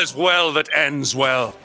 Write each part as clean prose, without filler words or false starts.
is well that ends well.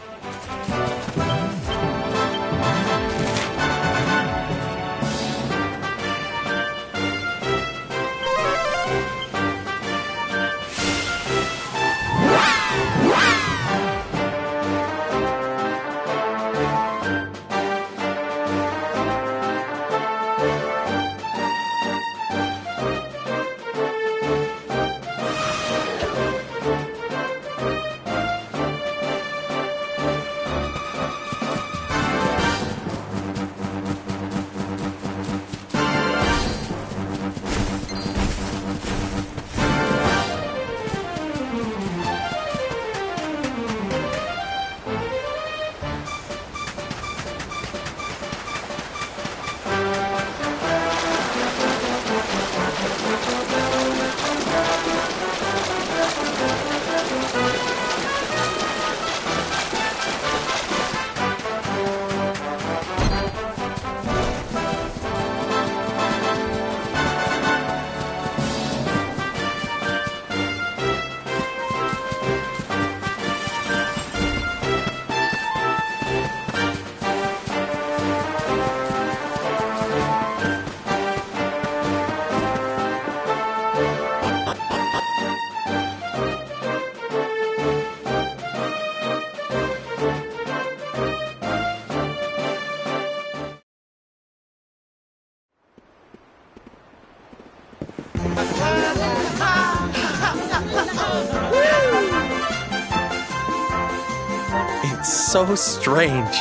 It's so strange.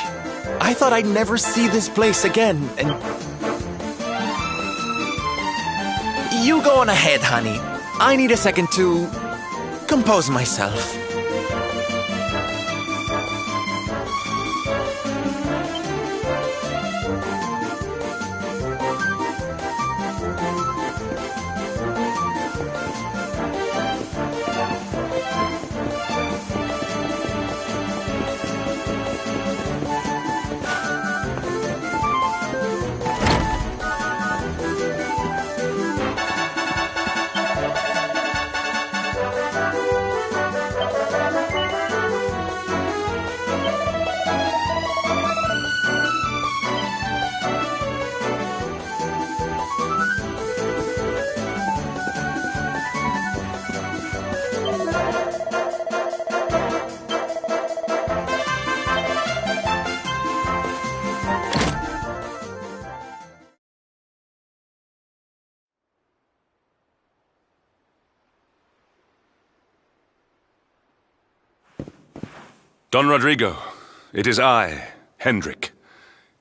I thought I'd never see this place again, and... You go on ahead, honey. I need a second to... compose myself. Don Rodrigo, it is I, Hendrik.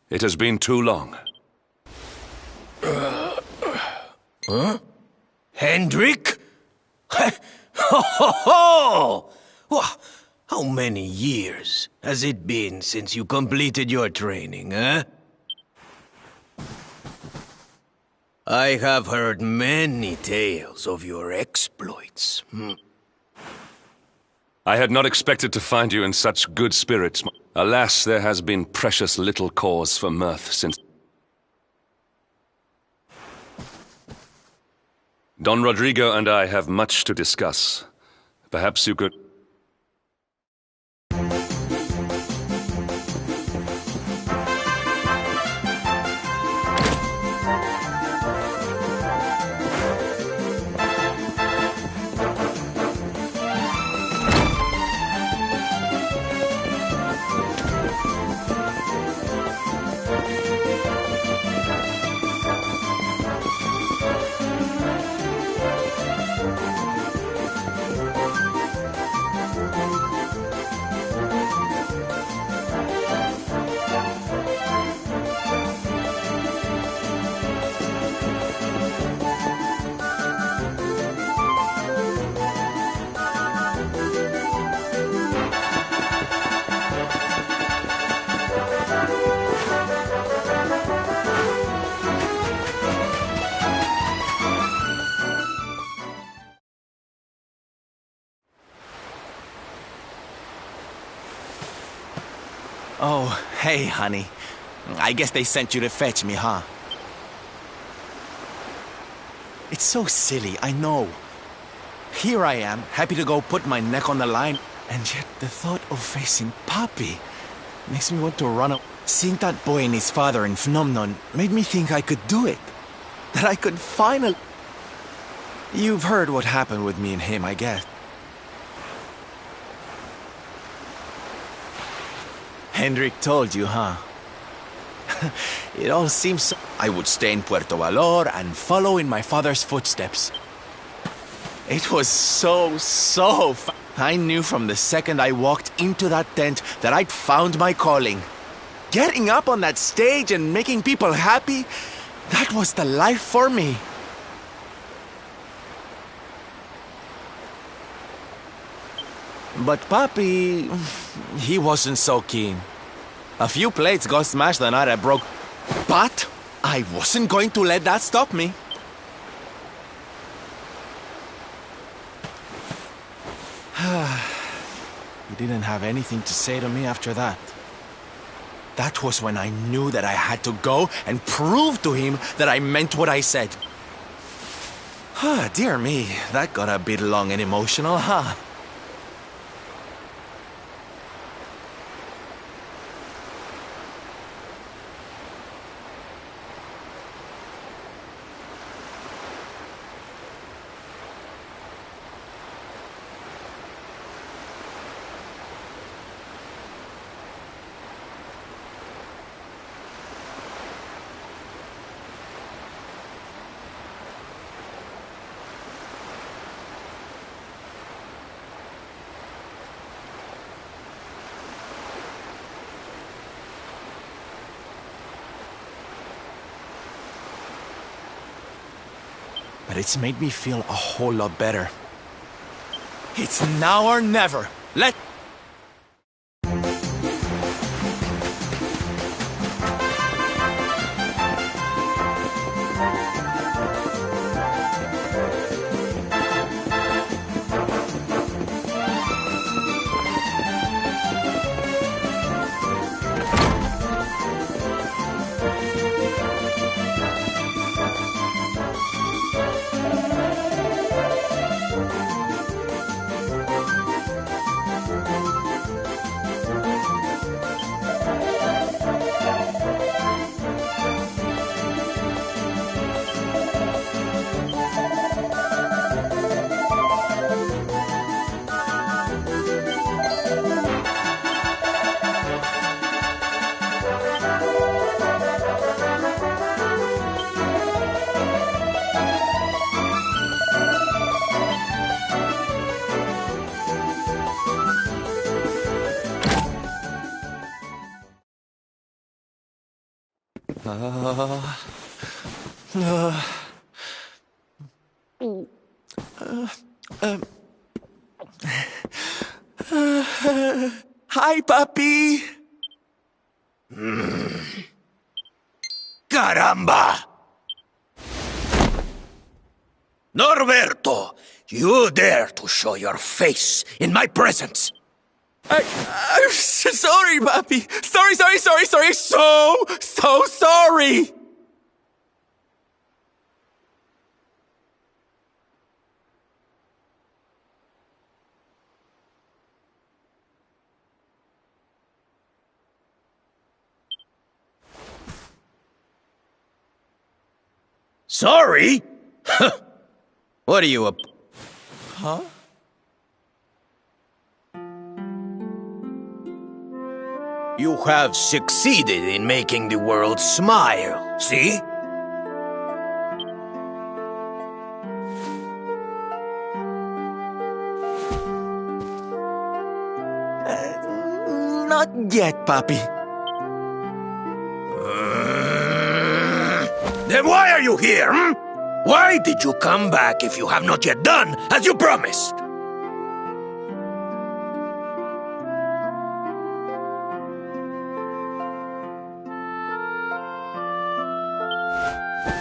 It has been too long. Huh? Hendrik? Ho ho ho! How many years has it been since you completed your training, eh? I have heard many tales of your exploits. I had not expected to find you in such good spirits. Alas, there has been precious little cause for mirth since... Don Rodrigo and I have much to discuss. Perhaps you could... Oh, hey, honey. I guess they sent you to fetch me, huh? It's so silly, I know. Here I am, happy to go put my neck on the line, And yet the thought of facing Papi makes me want to run up. Seeing that boy and his father in Phnomnon made me think I could do it. That I could finally... You've heard what happened with me and him, I guess. Hendrik told you, huh? It all seems so... I would stay in Puerto Valor and follow in my father's footsteps. It was so I knew from the second I walked into that tent that I'd found my calling. Getting up on that stage and making people happy, that was the life for me. But Papi, he wasn't so keen. A few plates got smashed the night I broke. But I wasn't going to let that stop me. He didn't have anything to say to me after that. That was when I knew that I had to go and prove to him that I meant what I said. Dear me, that got a bit long and emotional, huh? But it's made me feel a whole lot better. It's now or never. Let... Hi, Papi! Caramba! Norberto, you dare to show your face in my presence! I'm sorry, Papi! Sorry! So sorry! Sorry? What are you up? Huh? You have succeeded in making the world smile, see? Not yet, Papi. Then why are you here, hmm? Why did you come back if you have not yet done as you promised?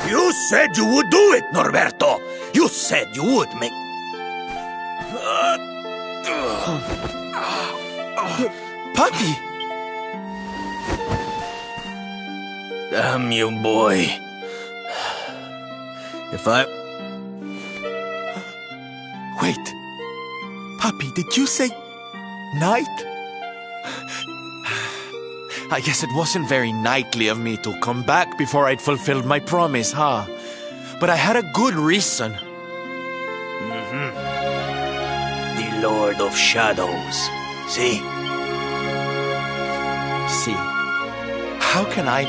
You said you would do it, Norberto. You said you would make... Papi! Damn you, boy. If I... Wait. Papi, did you say... Night? I guess it wasn't very knightly of me to come back before I'd fulfilled my promise, huh? But I had a good reason. The Lord of Shadows. See? See, how can I?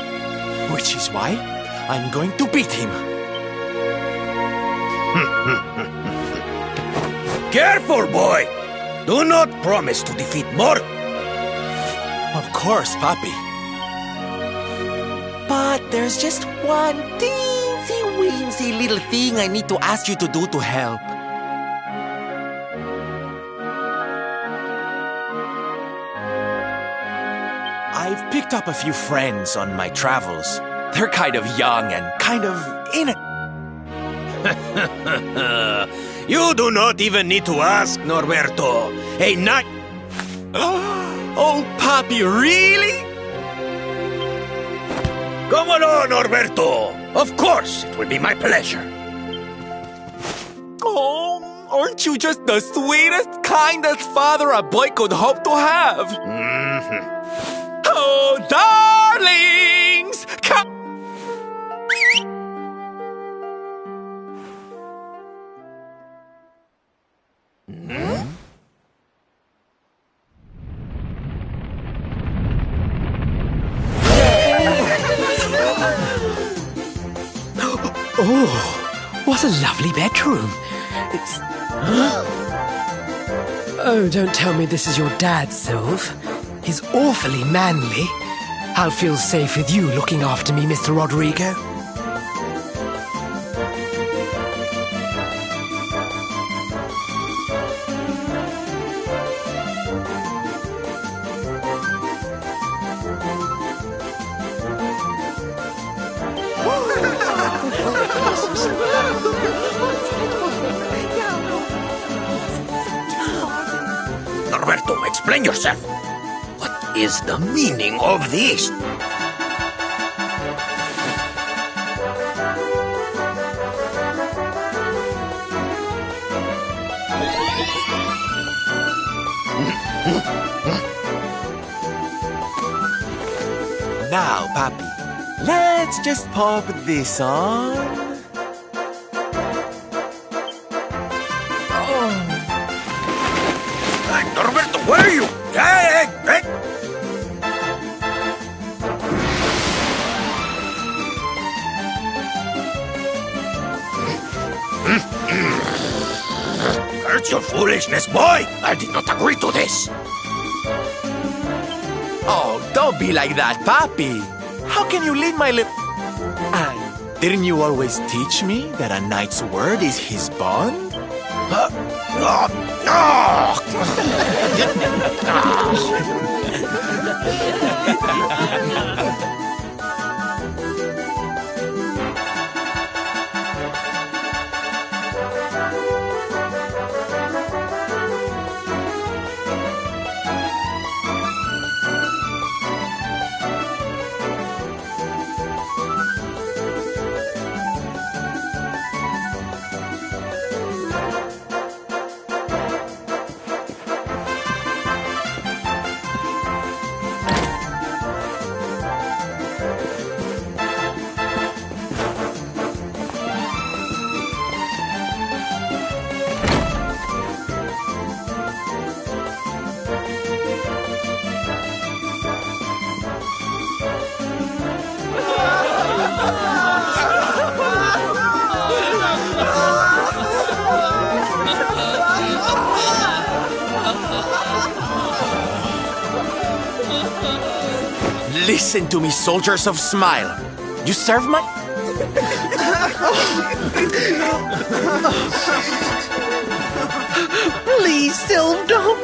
Which is why I'm going to beat him. Careful, boy! Do not promise to defeat more. Of course, Papi. But there's just one teensy-weensy little thing I need to ask you to do to help. I've picked up a few friends on my travels. They're kind of young and kind of innocent. You do not even need to ask, Norberto. A knight... Oh, Papi, really? Come along, Norberto. Of course, it will be my pleasure. Oh, aren't you just the sweetest, kindest father a boy could hope to have? Oh, darlings! Come! Oh, what a lovely bedroom. It's... Oh, don't tell me this is your dad, Sylve. He's awfully manly. I'll feel safe with you looking after me, Mr. Rodrigo. Norberto, explain yourself. What is the meaning of this? Now, Papi, let's just pop this on. Norberto, where are you? Hey! Curse your foolishness, boy! I did not agree to this. Oh, don't be like that, Papi. How can you lead my lip? And didn't you always teach me that a knight's word is his bond? Listen to me, soldiers of Smile. You serve my... Please, Sylve, don't.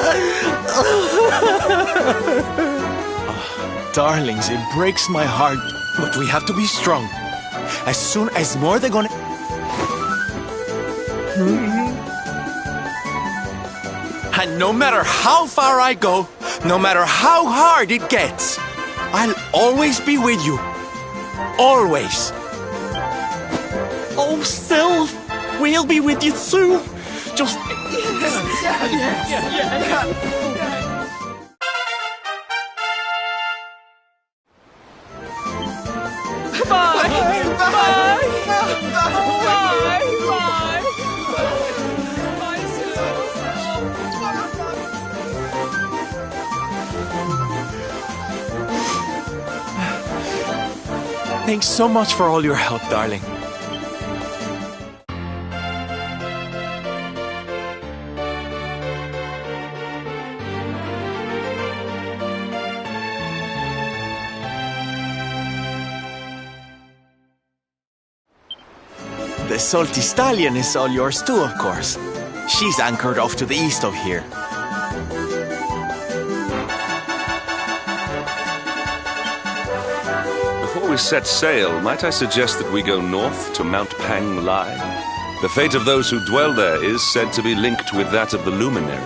Darlings, it breaks my heart, but we have to be strong. As soon as more they're gonna... And no matter how far I go, no matter how hard it gets, I'll always be with you. Always. Oh, Sylve, we'll be with you too. Just... Thanks so much for all your help, darling. The salty stallion is all yours too, of course. She's anchored off to the east of here. Before we set sail, might I suggest that we go north to Mount Pang Lai? The fate of those who dwell there is said to be linked with that of the luminary.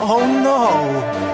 Oh no!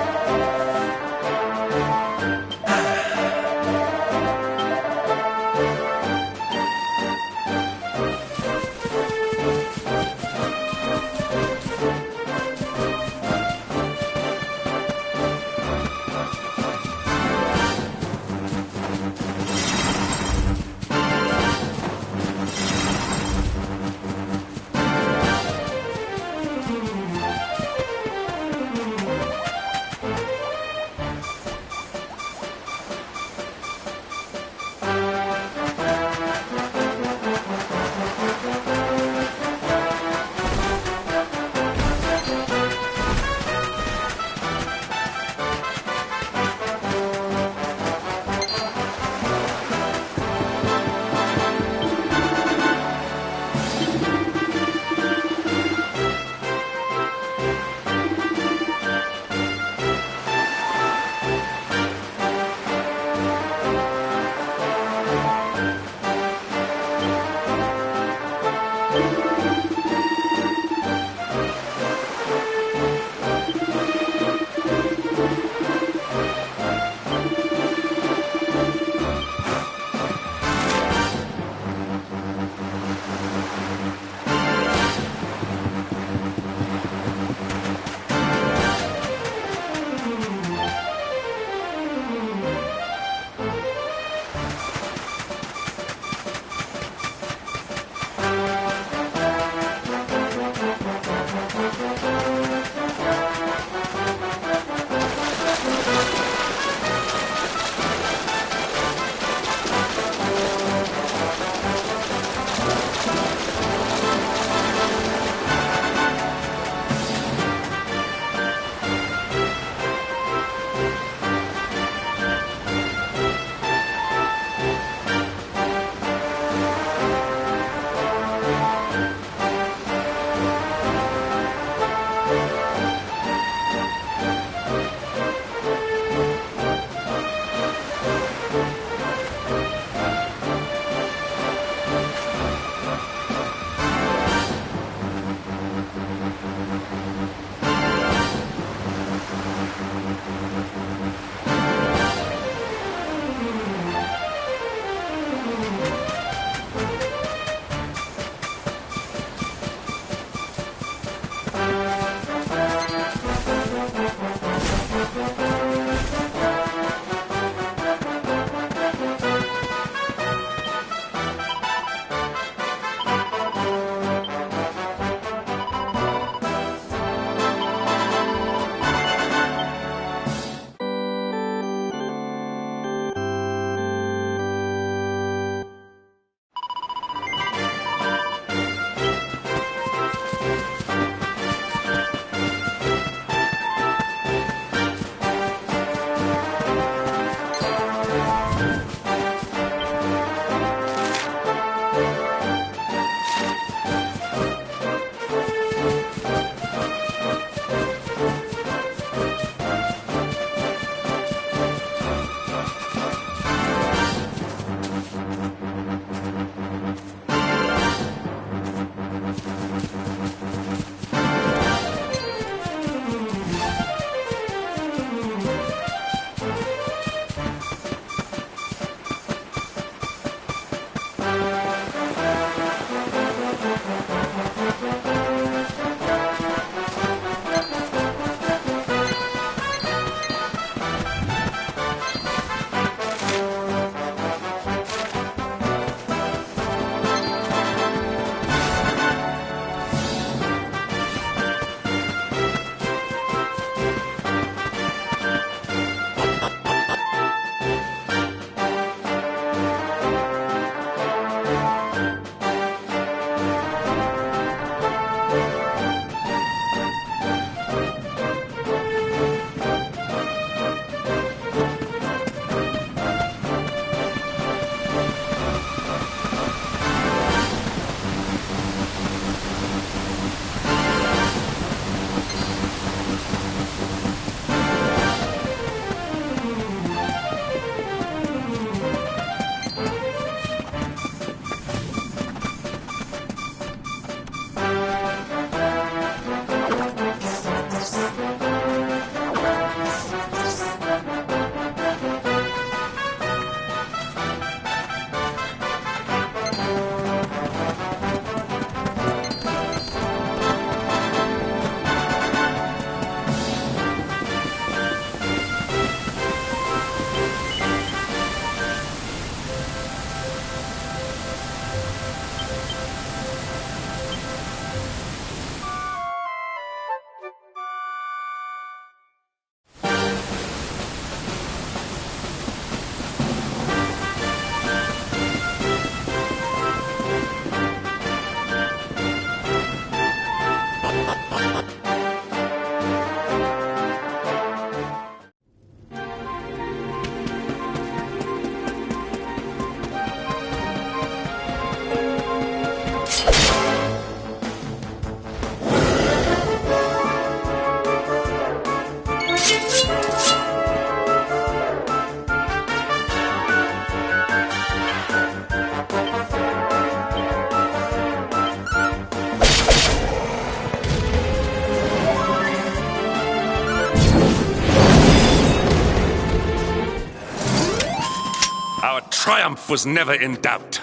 triumph was never in doubt.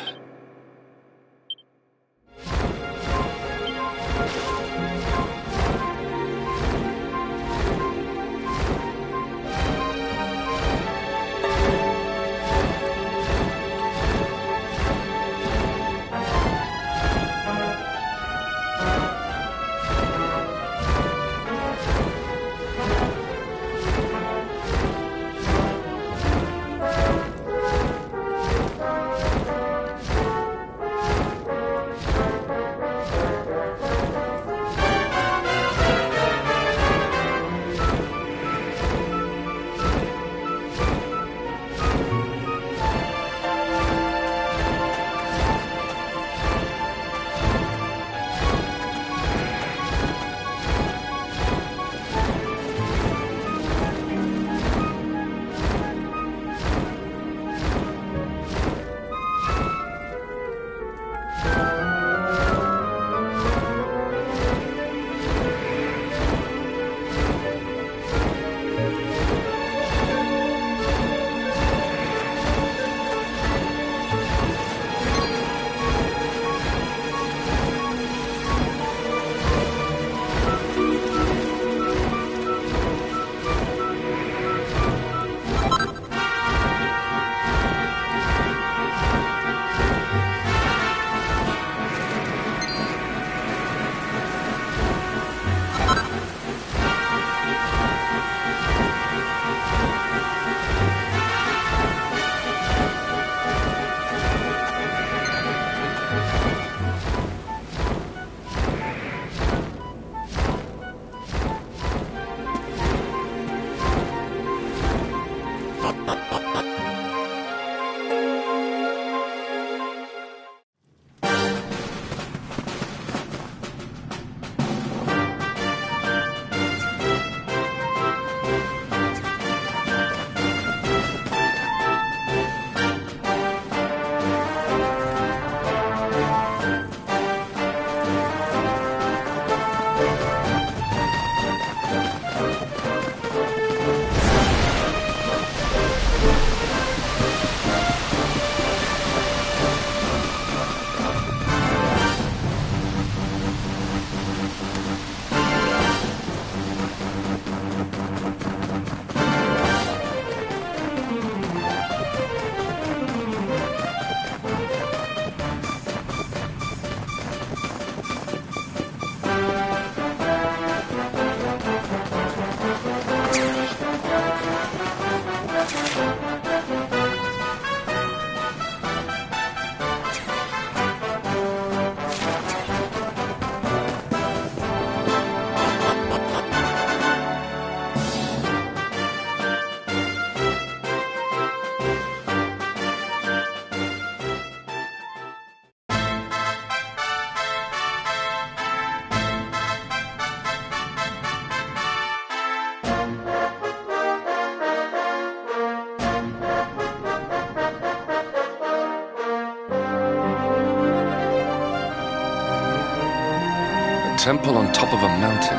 Temple on top of a mountain.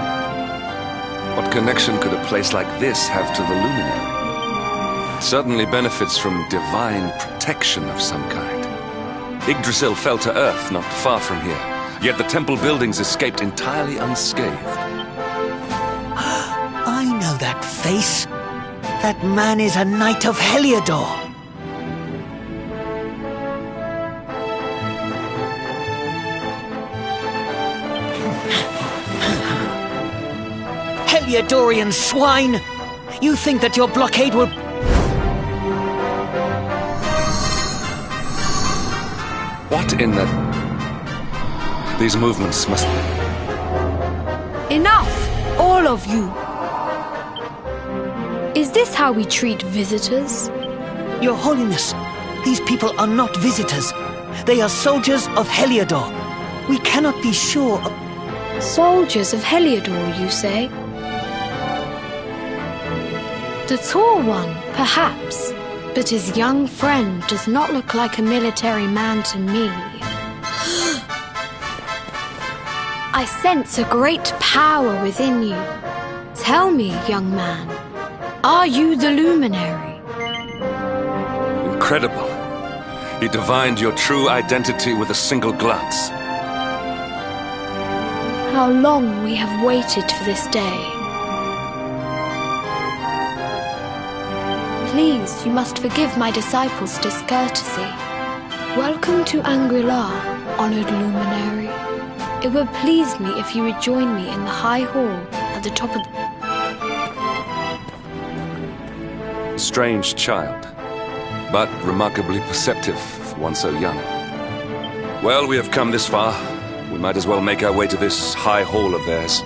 What connection could a place like this have to the luminary? It certainly benefits from divine protection of some kind. Yggdrasil fell to earth not far from here, yet the temple buildings escaped entirely unscathed. I know that face. That man is a knight of Heliodor. Heliodorian swine! You think that your blockade will... What in the... These movements must... Enough! All of you! Is this how we treat visitors? Your Holiness, these people are not visitors. They are soldiers of Heliodor. We cannot be sure of... Soldiers of Heliodor, you say? The tall one, perhaps, but his young friend does not look like a military man to me. I sense a great power within you. Tell me, young man, are you the luminary? Incredible. He divined your true identity with a single glance. How long we have waited for this day. Please, you must forgive my disciples' discourtesy. Welcome to Anguilla, honored luminary. It would please me if you would join me in the high hall at the top of A strange child, but remarkably perceptive for one so young. Well, we have come this far. We might as well make our way to this high hall of theirs.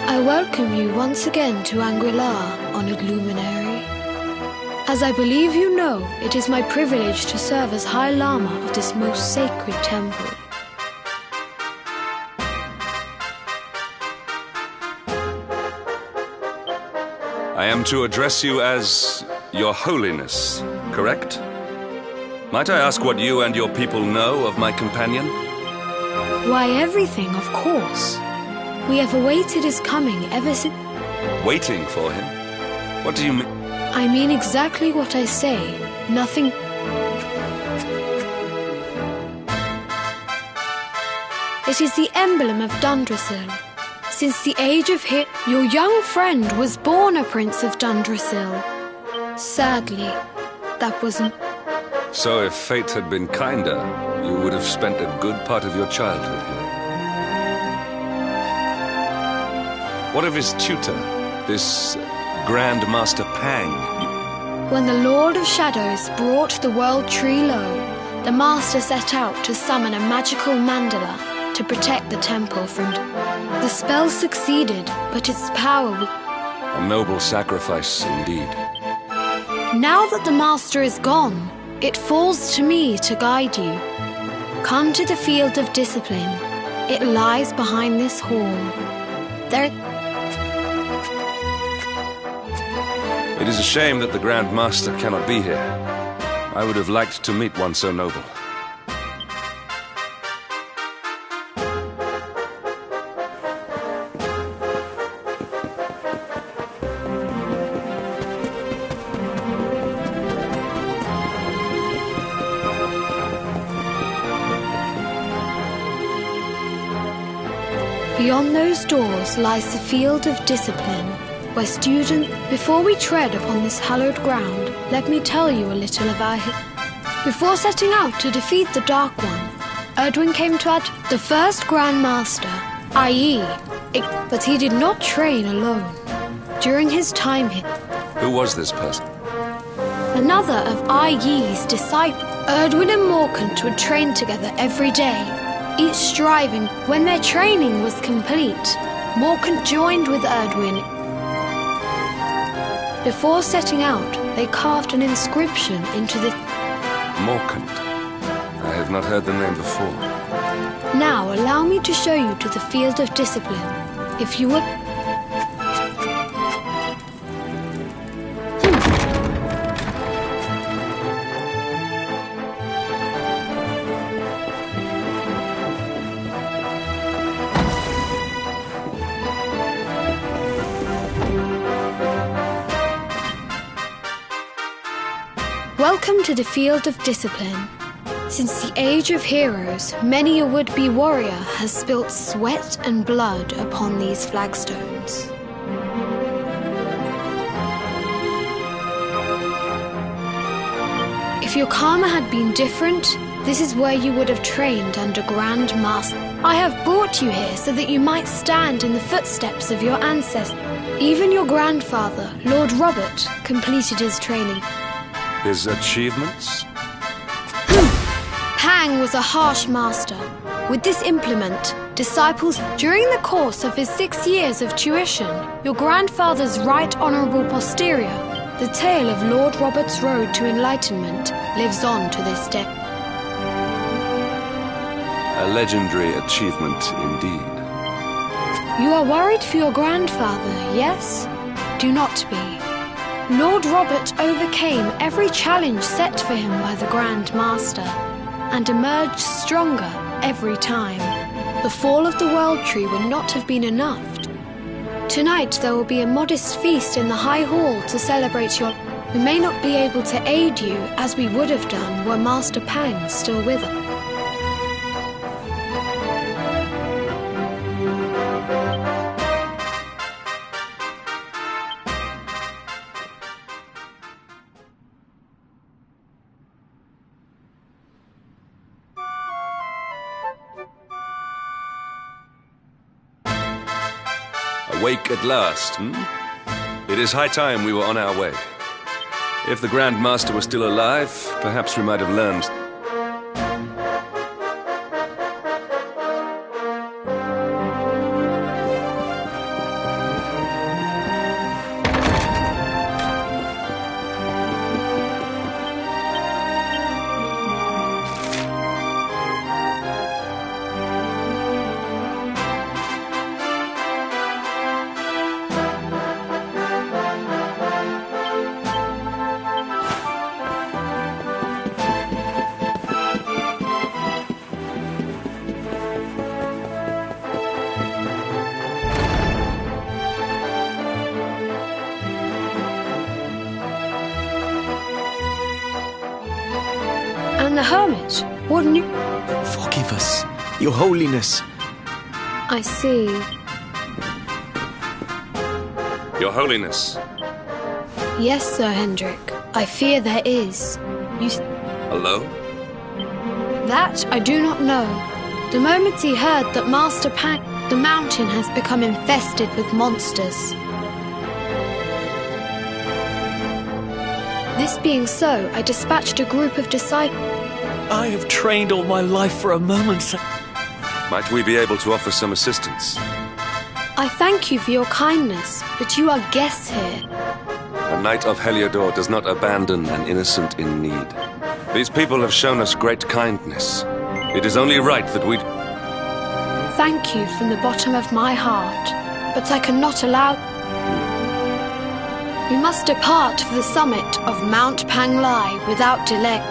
I welcome you once again to Anguilla, honored luminary. As I believe you know, it is my privilege to serve as High Lama of this most sacred temple. I am to address you as Your Holiness, correct? Might I ask what you and your people know of my companion? Why, everything, of course. We have awaited his coming ever since... Waiting for him? What do you mean? I mean exactly what I say. Nothing... It is the emblem of Dundrasil. Since the age of your young friend was born a prince of Dundrasil. Sadly, that wasn't... So if fate had been kinder, you would have spent a good part of your childhood here. What of his tutor, this Grand Master Pang? When the Lord of Shadows brought the world tree low, the Master set out to summon a magical mandala to protect the temple from... The spell succeeded, but its power... A noble sacrifice indeed. Now that the Master is gone, it falls to me to guide you. Come to the field of discipline. It lies behind this hall. There... It is a shame that the Grand Master cannot be here. I would have liked to meet one so noble. Beyond those doors lies the field of discipline, where students... Before we tread upon this hallowed ground, let me tell you a little of our... Before setting out to defeat the Dark One, Erdwin came to the first Grand Master, i.e., but he did not train alone. During his time here... Who was this person? Another of I.E.'s disciples. Erdwin and Morcant would train together every day, each striving. When their training was complete, Morcant joined with Erdwin. Before setting out, they carved an inscription into the... Morcant. I have not heard the name before. Now, allow me to show you to the field of discipline. If you would... Welcome to the field of discipline. Since the age of heroes, many a would-be warrior has spilt sweat and blood upon these flagstones. If your karma had been different, this is where you would have trained under Grand Master. I have brought you here so that you might stand in the footsteps of your ancestors. Even your grandfather, Lord Robert, completed his training. His achievements? Pang was a harsh master. With this implement, disciples, during the course of his 6 years of tuition, your grandfather's right honourable posterior, the tale of Lord Robert's road to enlightenment, lives on to this day. A legendary achievement indeed. You are worried for your grandfather, yes? Do not be. Lord Robert overcame every challenge set for him by the Grand Master, and emerged stronger every time. The fall of the World Tree would not have been enough. Tonight there will be a modest feast in the High Hall to celebrate your... We may not be able to aid you as we would have done were Master Pang still with us. Awake at last, hmm? It is high time we were on our way. If the Grand Master was still alive, perhaps we might have learned. And the hermit? What new... Forgive us, Your Holiness. I see. Your Holiness. Yes, Sir Hendrik. I fear there is. You... Hello? That I do not know. The moment he heard that Master Pang... The mountain has become infested with monsters. This being so, I dispatched a group of disciples. I have trained all my life for a moment. Might we be able to offer some assistance? I thank you for your kindness, but you are guests here. A knight of Heliodor does not abandon an innocent in need. These people have shown us great kindness. It is only right that we... Thank you from the bottom of my heart, but I cannot allow... We must depart for the summit of Mount Panglai without delay.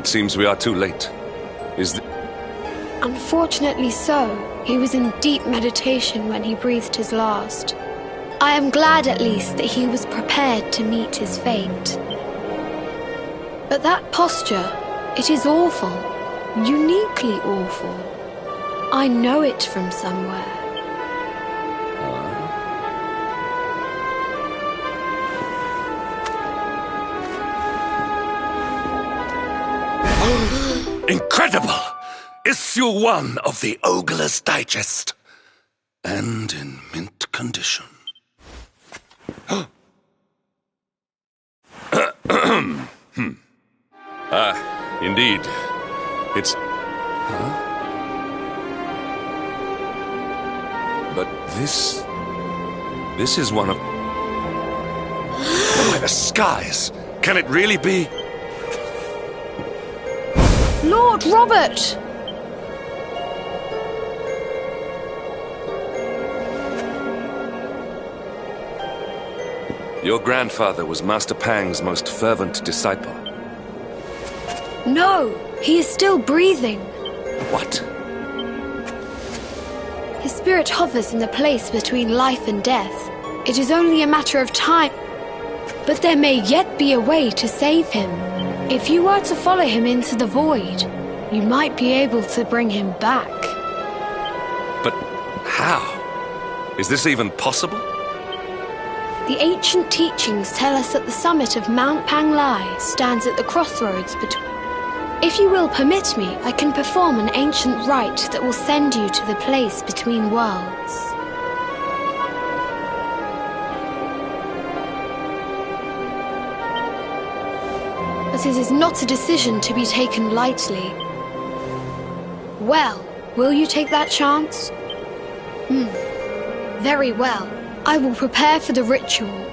seems we are too late. Unfortunately so. He was in deep meditation when he breathed his last. I am glad at least that he was prepared to meet his fate. But that posture, it is awful. Uniquely awful. I know it from somewhere. Incredible! Issue 1 of the Ogler's Digest. And in mint condition. Indeed. It's... But this... This is one of... By the skies! Can it really be? Lord Robert! Your grandfather was Master Pang's most fervent disciple. No, he is still breathing. What? His spirit hovers in the place between life and death. It is only a matter of time. But there may yet be a way to save him. If you were to follow him into the void, you might be able to bring him back. But how? Is this even possible? The ancient teachings tell us that the summit of Mount Panglai stands at the crossroads between... If you will permit me, I can perform an ancient rite that will send you to the place between worlds. But it is not a decision to be taken lightly. Well, will you take that chance? Very well. I will prepare for the ritual.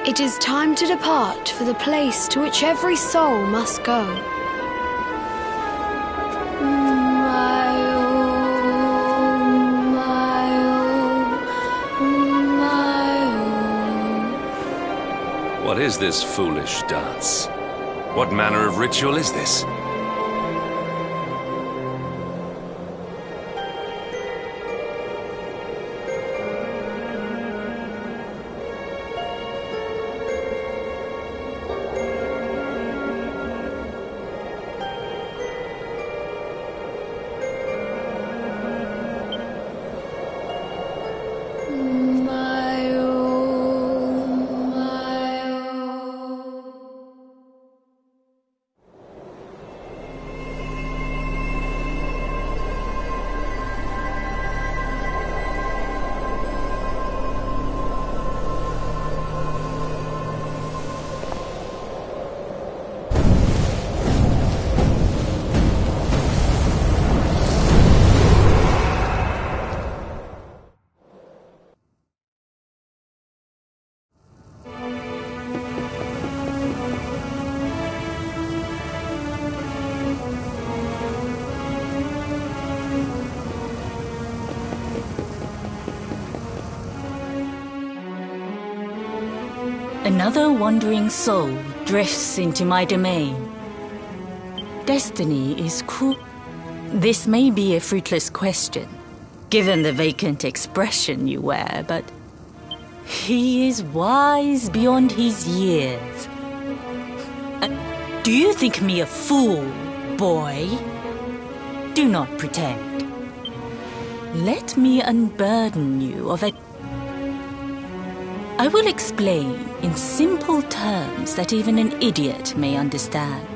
It is time to depart for the place to which every soul must go. What is this foolish dance? What manner of ritual is this? Another wandering soul drifts into my domain. Destiny is cruel. This may be a fruitless question, given the vacant expression you wear, but he is wise beyond his years. Do you think me a fool, boy? Do not pretend. Let me unburden you of a... I will explain in simple terms that even an idiot may understand.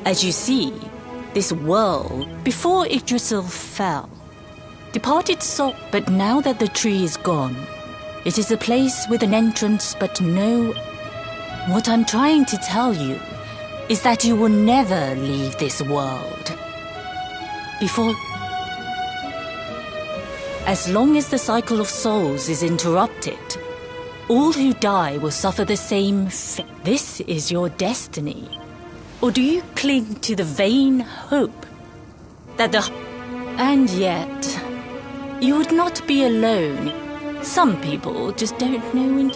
As you see, this world before Yggdrasil fell. Departed soul, but now that the tree is gone, it is a place with an entrance but no... What I'm trying to tell you is that you will never leave this world. Before... As long as the cycle of souls is interrupted, all who die will suffer the same fate. This is your destiny. Or do you cling to the vain hope that the... And yet, you would not be alone. Some people just don't know when...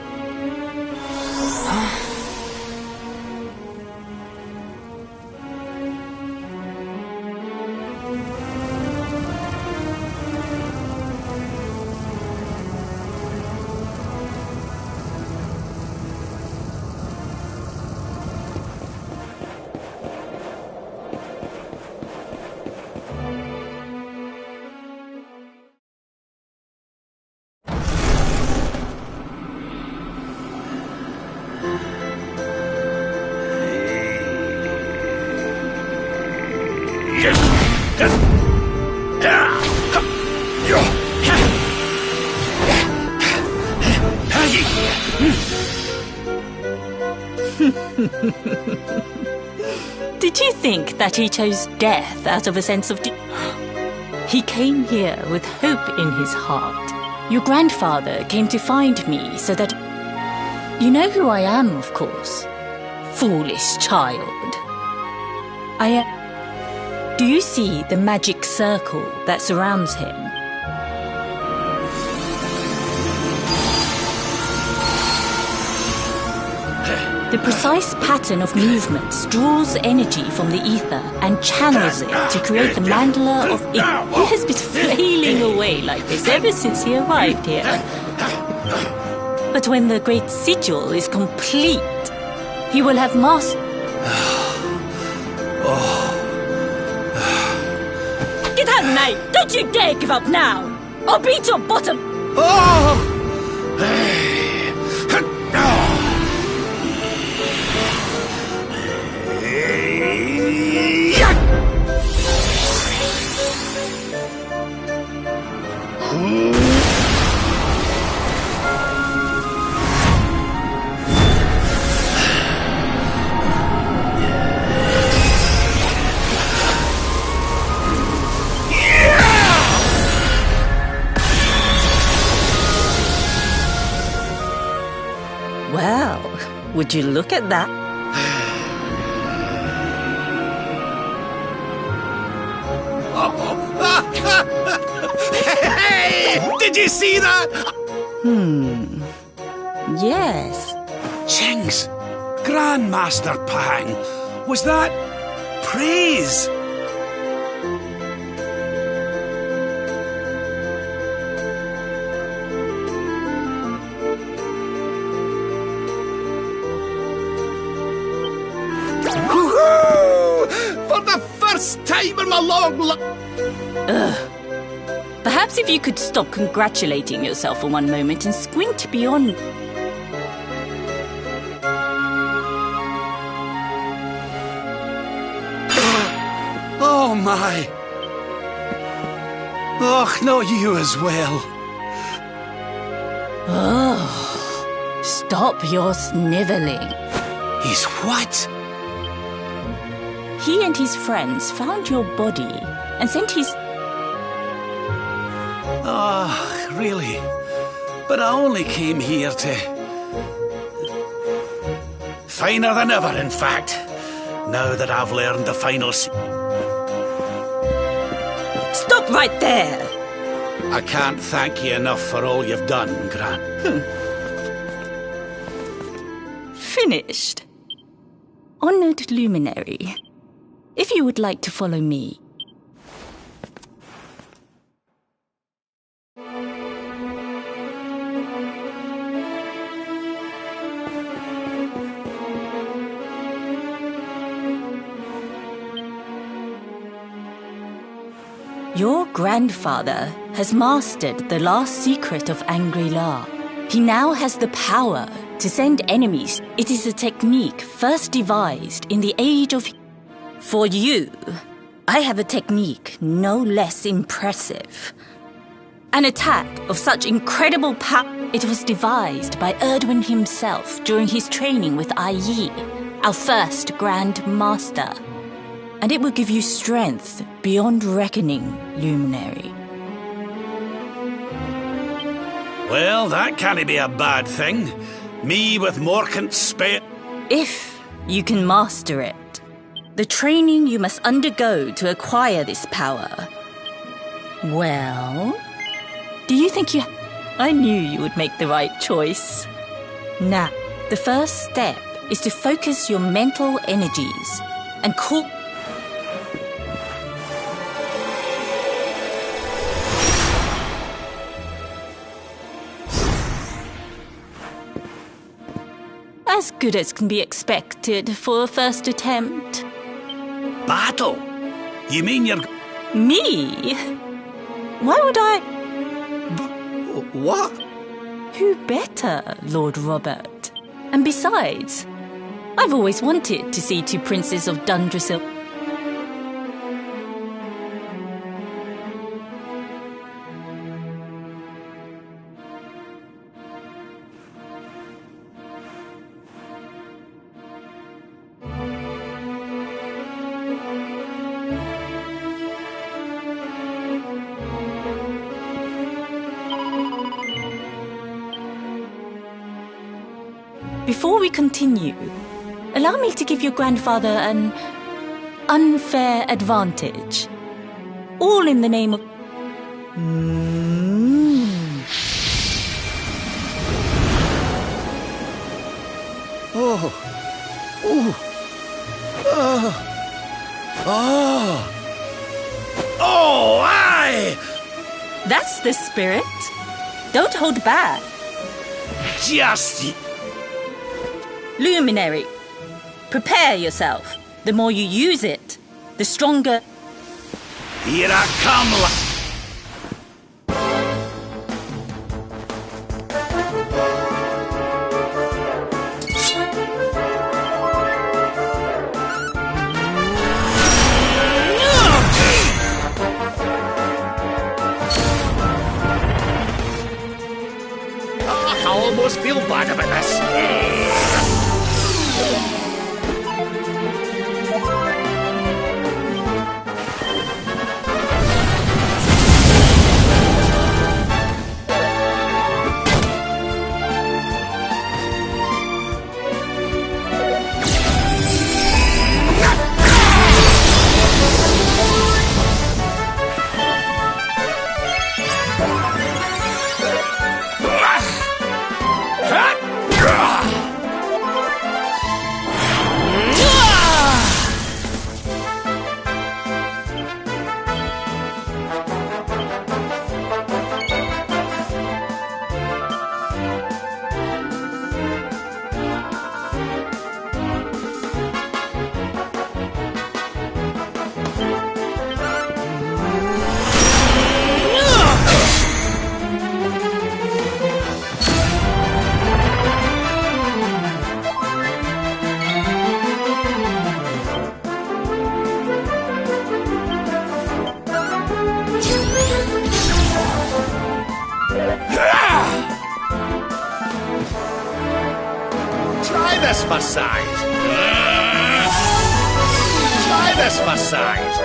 Did you think that he chose death out of a sense of... He came here with hope in his heart. Your grandfather came to find me so that... You know who I am, of course. Foolish child. I am... Do you see the magic circle that surrounds him? The precise pattern of movements draws energy from the ether and channels it to create the mandala of it. He has been flailing away like this ever since he arrived here. But when the great sigil is complete, he will have mastered... Get out, mate! Don't you dare give up now! I'll beat your bottom! Well, would you look at that? Hey! Did you see that? Yes. Jinx! Grandmaster Pang! Was that... praise? For the first time in my long life! Perhaps if you could stop congratulating yourself for one moment and squint beyond... Oh my! Oh, not you as well. Oh, stop your snivelling. He's what? He and his friends found your body and sent his... Oh, really? But I only came here to... Finer than ever, in fact. Now that I've learned the final... Stop right there! I can't thank you enough for all you've done, Gran. Finished. Honored luminary, if you would like to follow me. Your grandfather has mastered the last secret of Angri-La. He now has the power to send enemies. It is a technique first devised in the age of... For you, I have a technique no less impressive. An attack of such incredible power. It was devised by Erdwin himself during his training with Yi, our first Grand Master. And it will give you strength beyond reckoning, Luminary. Well, that can't be a bad thing. Me with Morcant's spare... If you can master it. The training you must undergo to acquire this power. Well, do you think you... I knew you would make the right choice. Now, the first step is to focus your mental energies and call... As good as can be expected for a first attempt. Battle? You mean you're... Me? Why would I... What? Who better, Lord Robert? And besides, I've always wanted to see two princes of Dundrasil. Before we continue, allow me to give your grandfather an unfair advantage. All in the name of... Oh, aye! That's the spirit. Don't hold back. Just... Luminary, prepare yourself. The more you use it, the stronger... Here I come, I almost feel bad about this. Try this massage. Try this massage.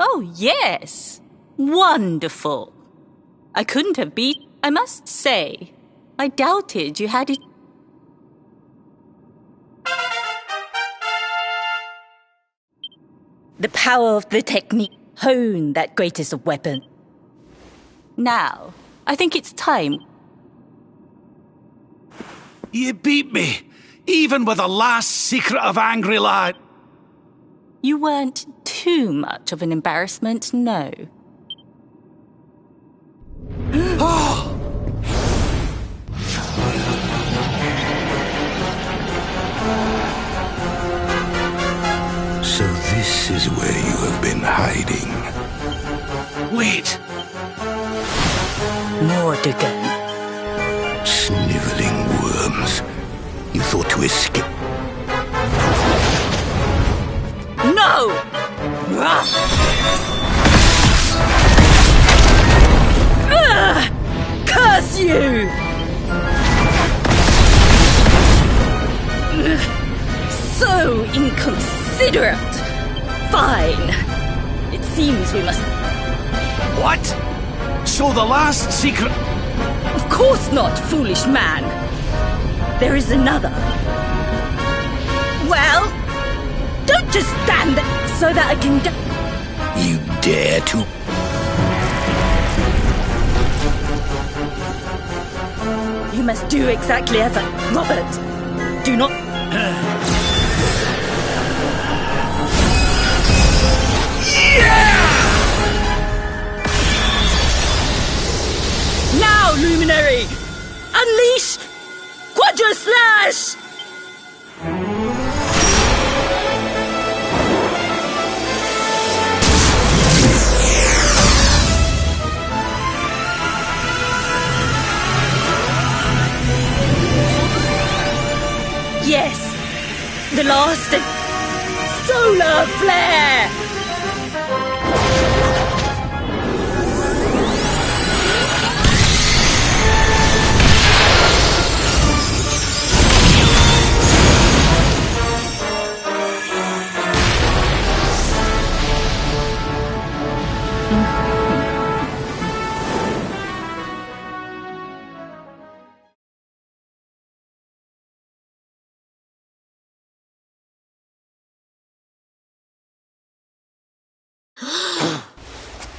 Oh, yes. Wonderful. I couldn't have beat... I must say, I doubted you had it... The power of the technique. Hone that greatest of weapons. Now, I think it's time. You beat me, even with the last secret of Angry Lad. You weren't too much of an embarrassment, no. So this is where you have been hiding. Wait. Mordegan. Sniveling worms. You thought to escape. No! Curse you! So inconsiderate. Fine. It seems we must... What? So the last secret... Of course not, foolish man. There is another. Well, don't just stand there so that I can... You dare to... You must do exactly as I... Robert, do not... Now, Luminary! Unleash Quadra Slash! Yes! The last solar flare!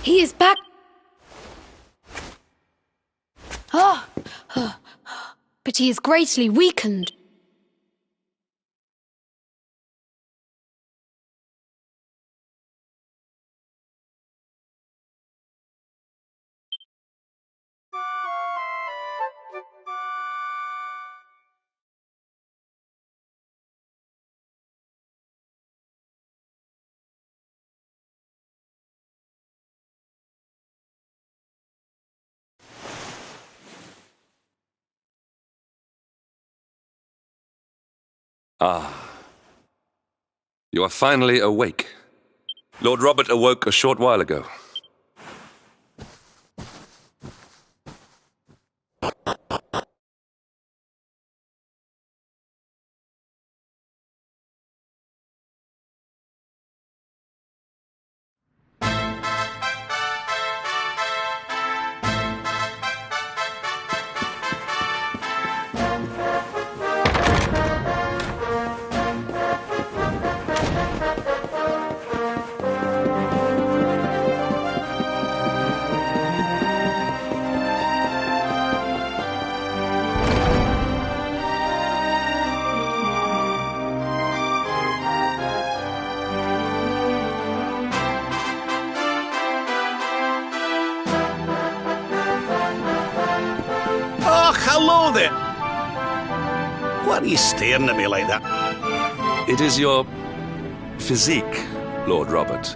He is back. But he is greatly weakened. Ah. You are finally awake. Lord Robert awoke a short while ago. Hello there! What are you staring at me like that? It is your physique, Lord Robert.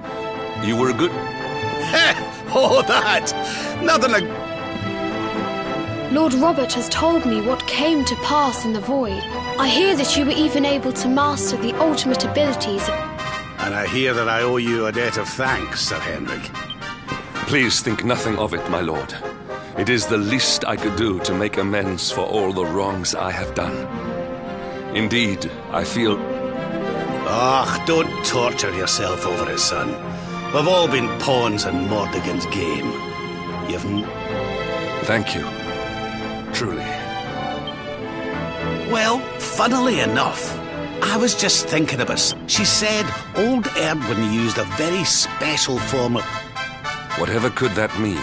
You were a good... Oh, that! Nothing like... Lord Robert has told me what came to pass in the void. I hear that you were even able to master the ultimate abilities of... And I hear that I owe you a debt of thanks, Sir Henrik. Please think nothing of it, my lord. It is the least I could do to make amends for all the wrongs I have done. Indeed, I feel... Ah, don't torture yourself over it, son. We've all been pawns in Mordegon's game. Thank you. Truly. Well, funnily enough, I was just thinking about... She said old Erdwin used a very special form of... Whatever could that mean?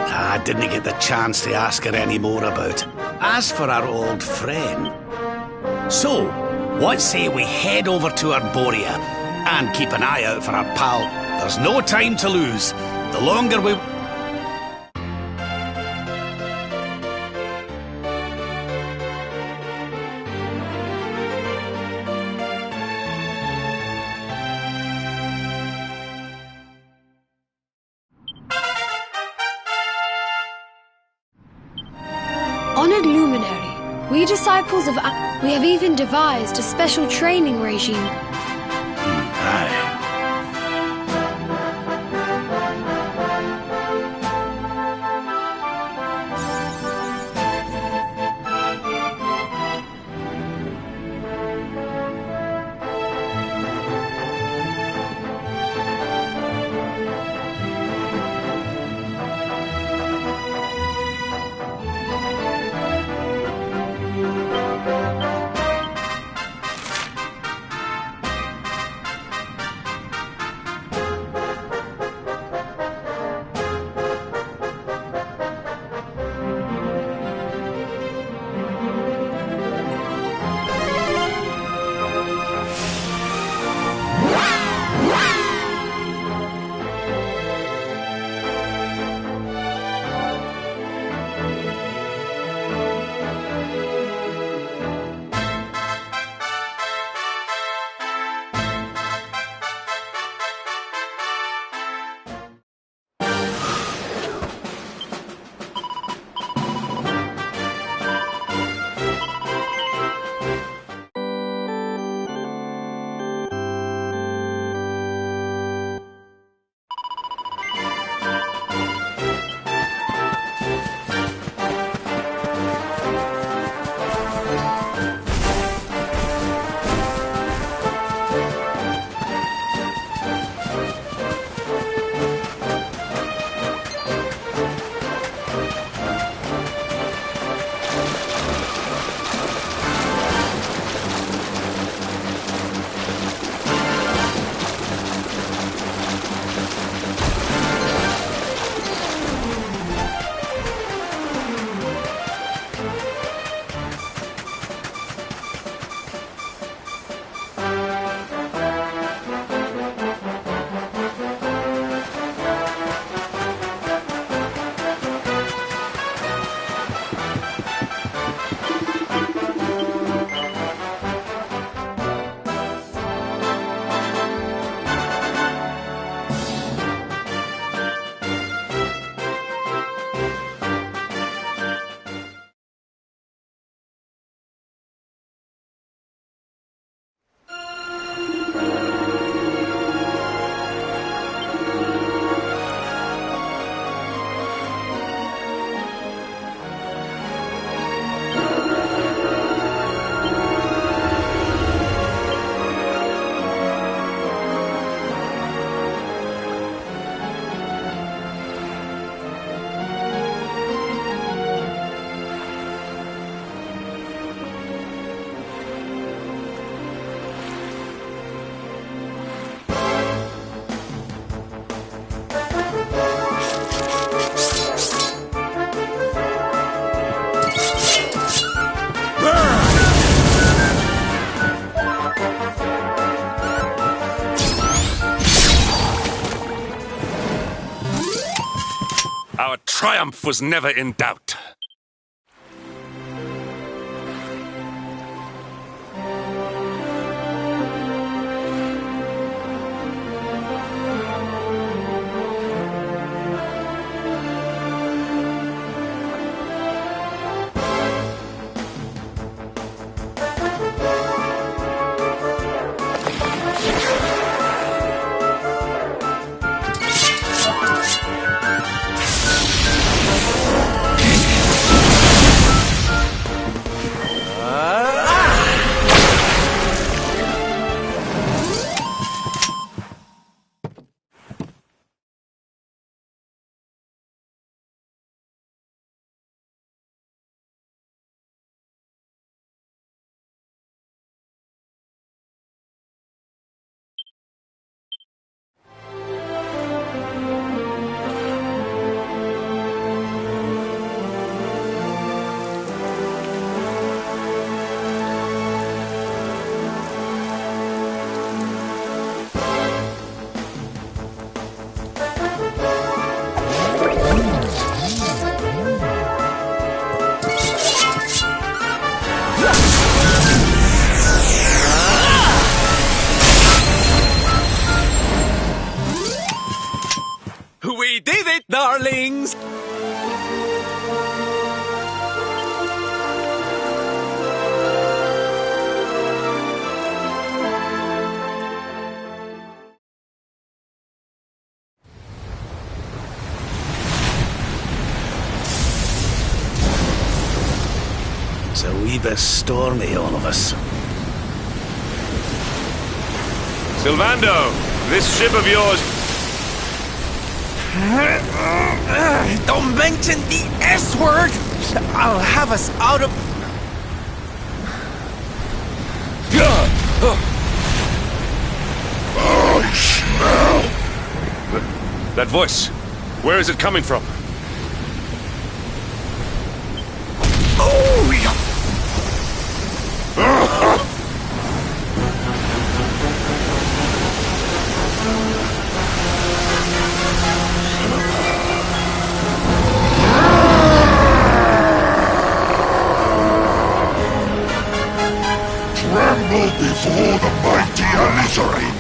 I didn't get the chance to ask her any more about it. As for our old friend... So, what say we head over to Arborea and keep an eye out for our pal? There's no time to lose. The longer we... Honored luminary, we disciples of... We have even devised a special training regime. Aye. Our triumph was never in doubt. We did it, darlings! It's a wee bit stormy, all of us. Sylvando, this ship of yours... Don't mention the S word! I'll have us out of... I smell! That voice, where is it coming from? Oh, yeah. Tremble before the mighty Alizarin!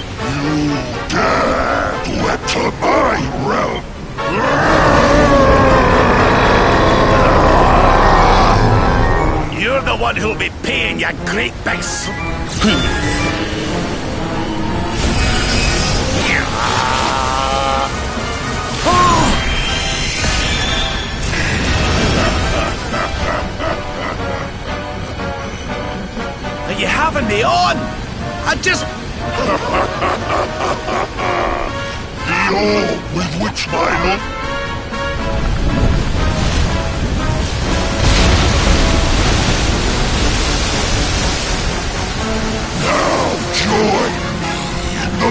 You dare to enter my realm! You're the one who'll be paying, you great big Are you having me on? I just... The orb with which my lord... Now join me in the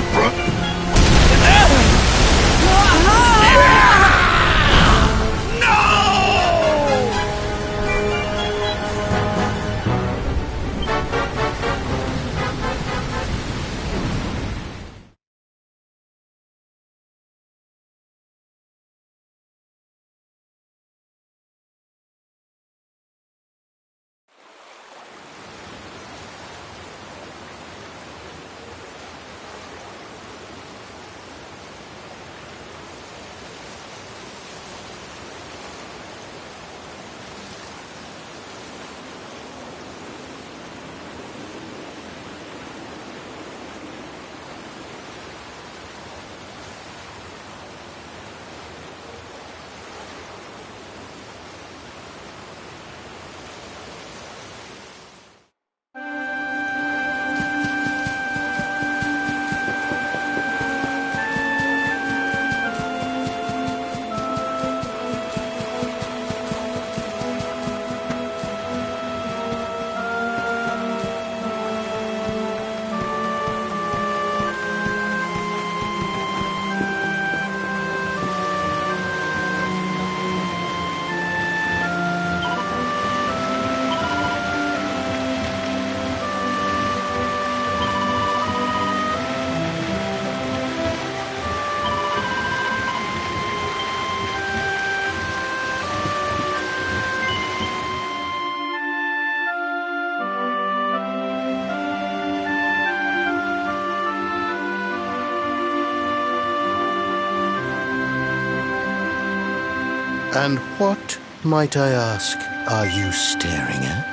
And what, might I ask, are you staring at?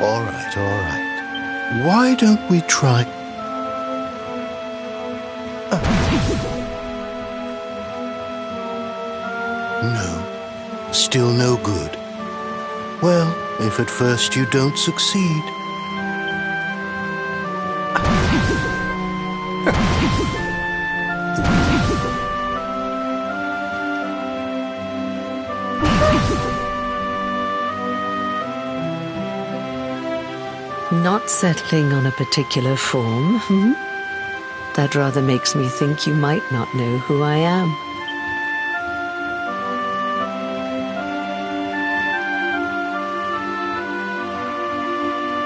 All right, all right. Why don't we try... No. Still no good. Well, if at first you don't succeed... Not settling on a particular form, hmm? That rather makes me think you might not know who I am.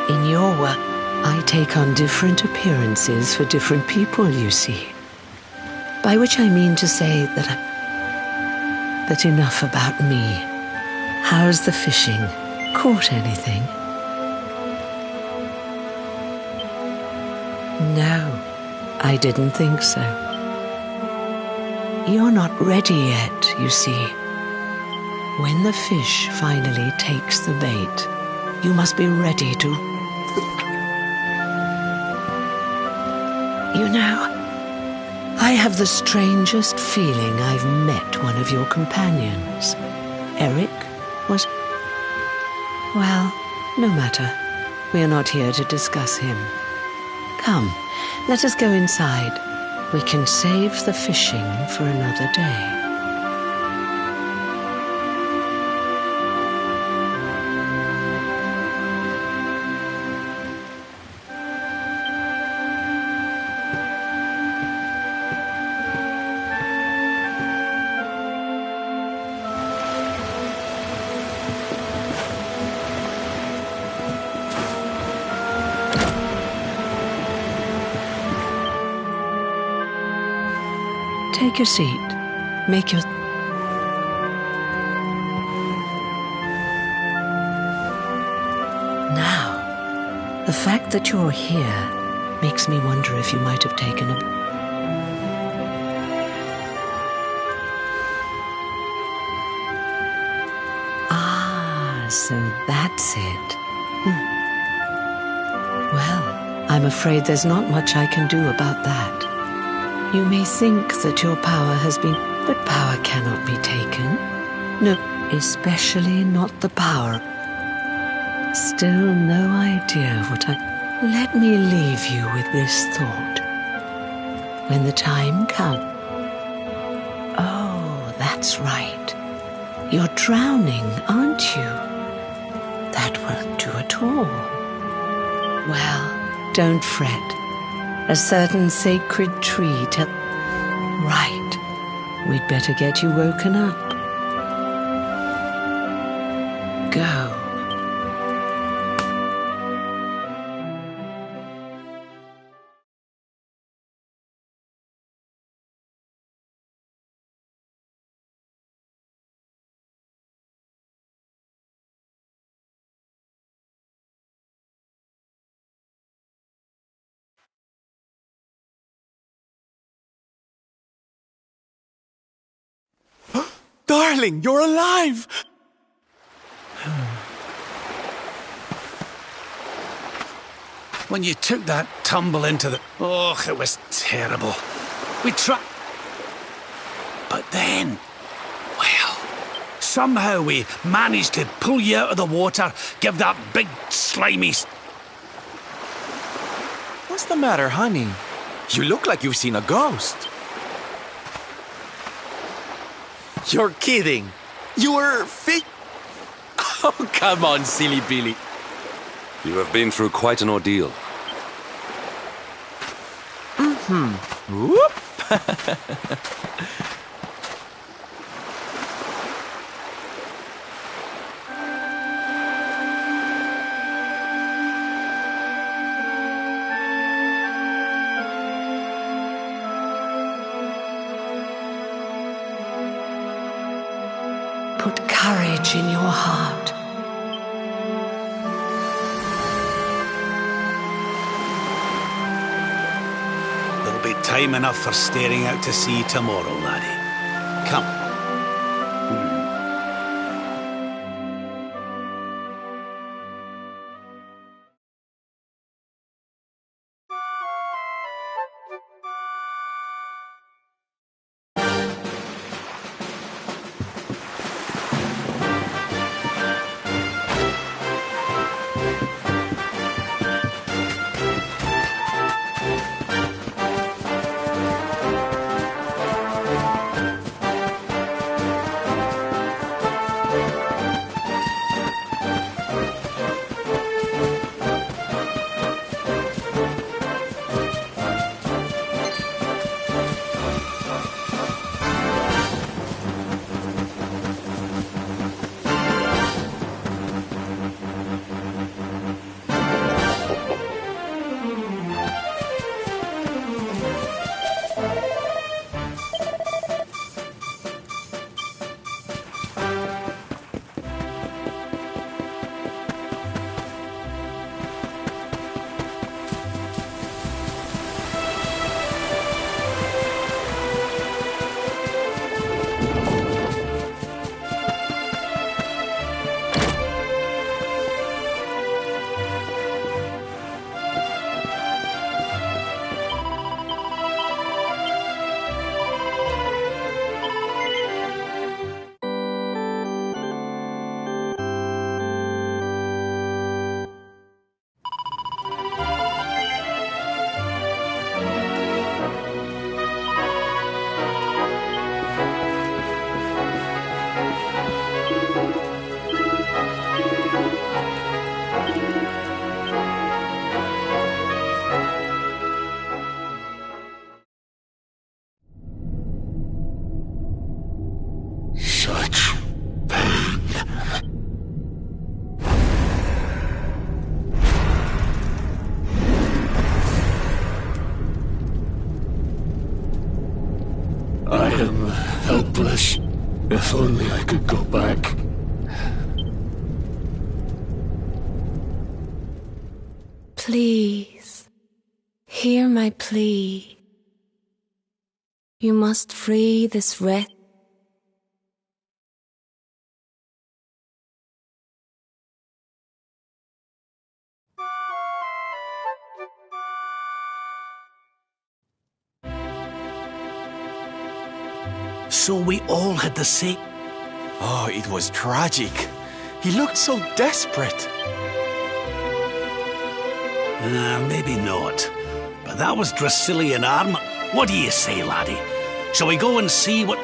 In your work, I take on different appearances for different people, you see. By which I mean to say that enough about me. How's the fishing? Caught anything? No, I didn't think so. You're not ready yet, you see. When the fish finally takes the bait, you must be ready to... You know, I have the strangest feeling I've met one of your companions. Eric was... Well, no matter. We are not here to discuss him. Come, let us go inside. We can save the fishing for another day. Take your seat. Make your... Now, the fact that you're here makes me wonder if you might have taken a... Ah, so that's it. Well, I'm afraid there's not much I can do about that. You may think that your power has been... But power cannot be taken. No, especially not the power. Still no idea what I... Let me leave you with this thought. When the time comes... Oh, that's right. You're drowning, aren't you? That won't do at all. Well, don't fret. A certain sacred tree to... Right. We'd better get you woken up. Go. Darling, you're alive! When you took that tumble into the... Oh, it was terrible. We tried... But then... Well... Somehow we managed to pull you out of the water, give that big slimy... What's the matter, honey? You look like you've seen a ghost. You're kidding. You were fake. Oh, come on, silly Billy. You have been through quite an ordeal. Whoop. Put courage in your heart. There'll be time enough for staring out to sea tomorrow, laddie. Come. I am helpless. If only I could go back. Please, hear my plea. You must free this wretch. So we all had the same... Oh, it was tragic. He looked so desperate. Maybe not. But that was Dracilian armor. What do you say, laddie? Shall we go and see what...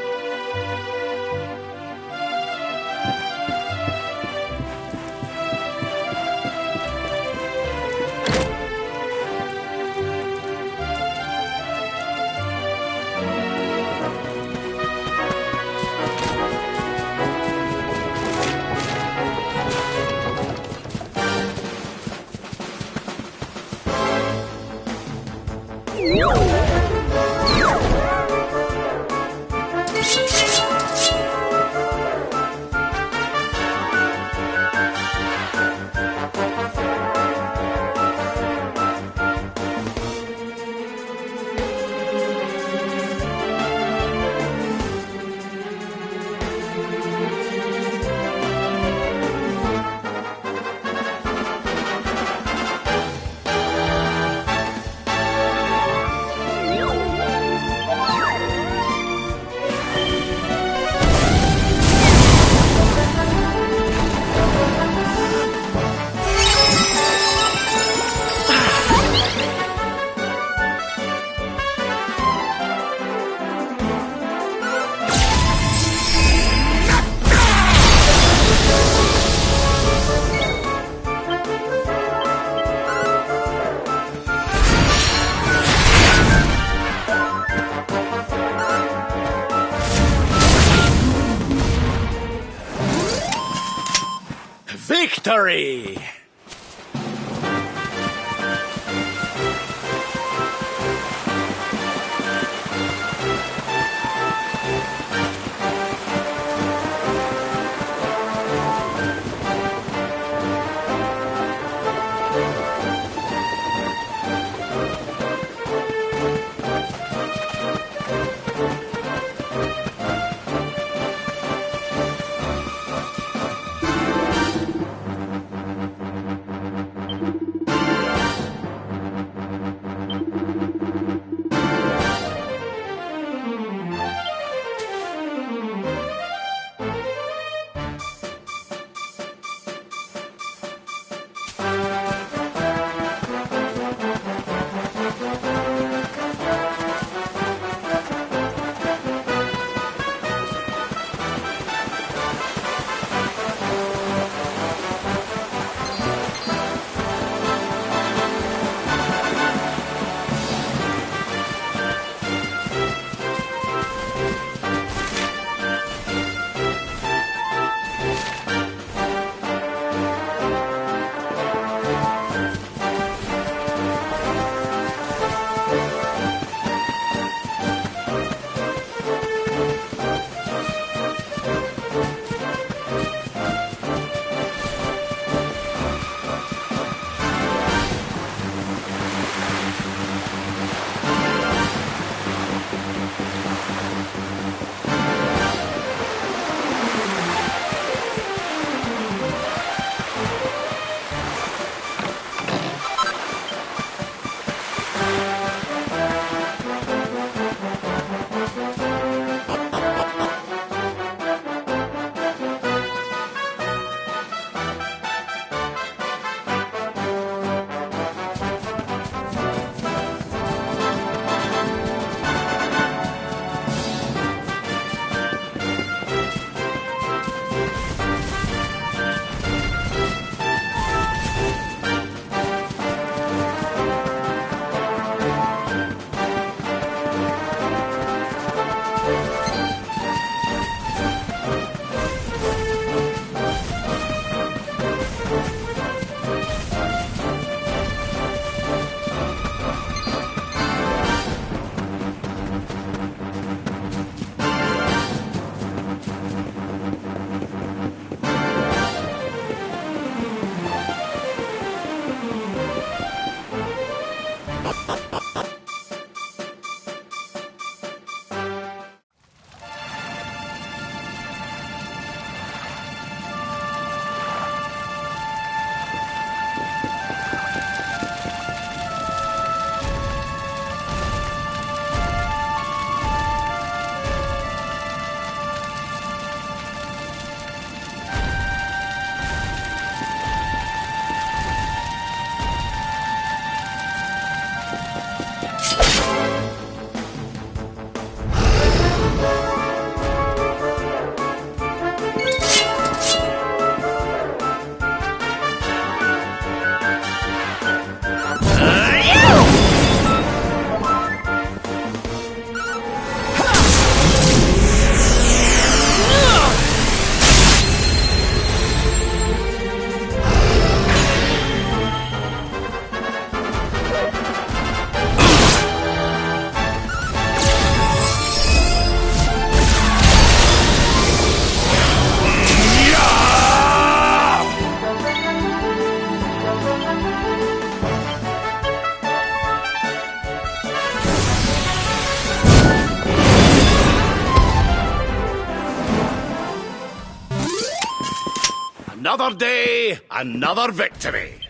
Victory! Another day, another victory.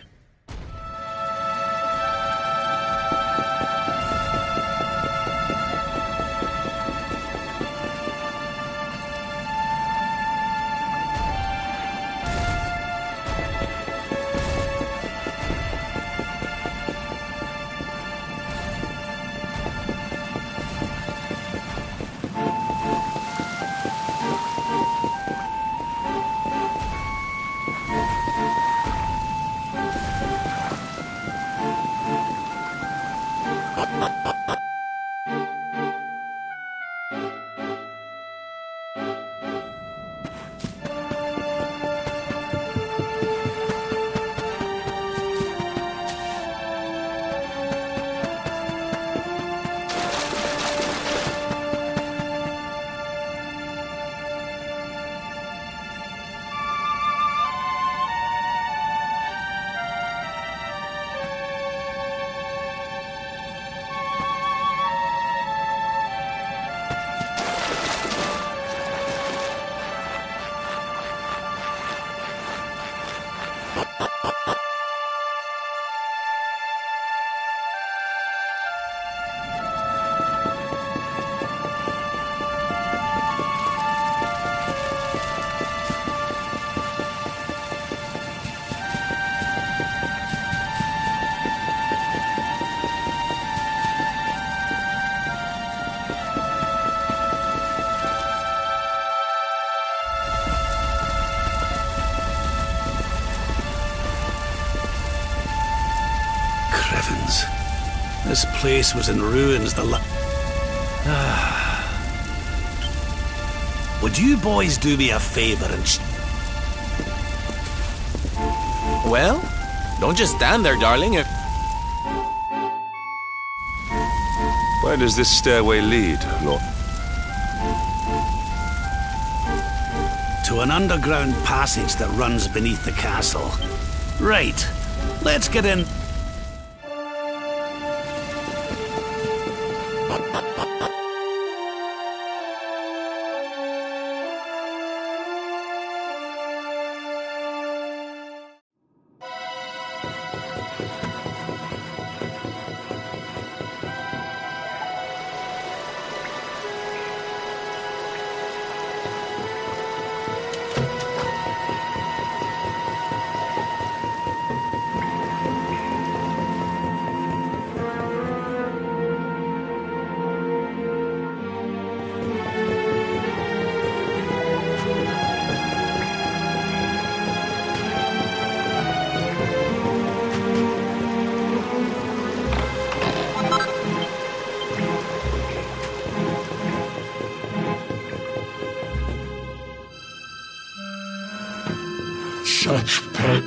This place was in ruins Would you boys do me a favor and Well, don't just stand there, darling. Where does this stairway lead, Lord? To an underground passage that runs beneath the castle. Right, let's get in. Such pain.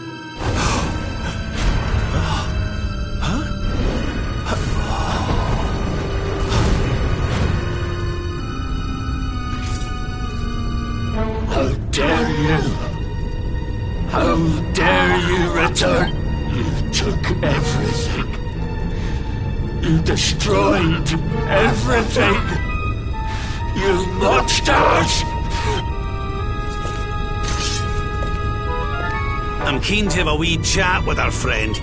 How dare you? How dare you return? You took everything. You destroyed everything. You monsters! I'm keen to have a wee chat with our friend.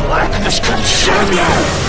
Blackness consume you!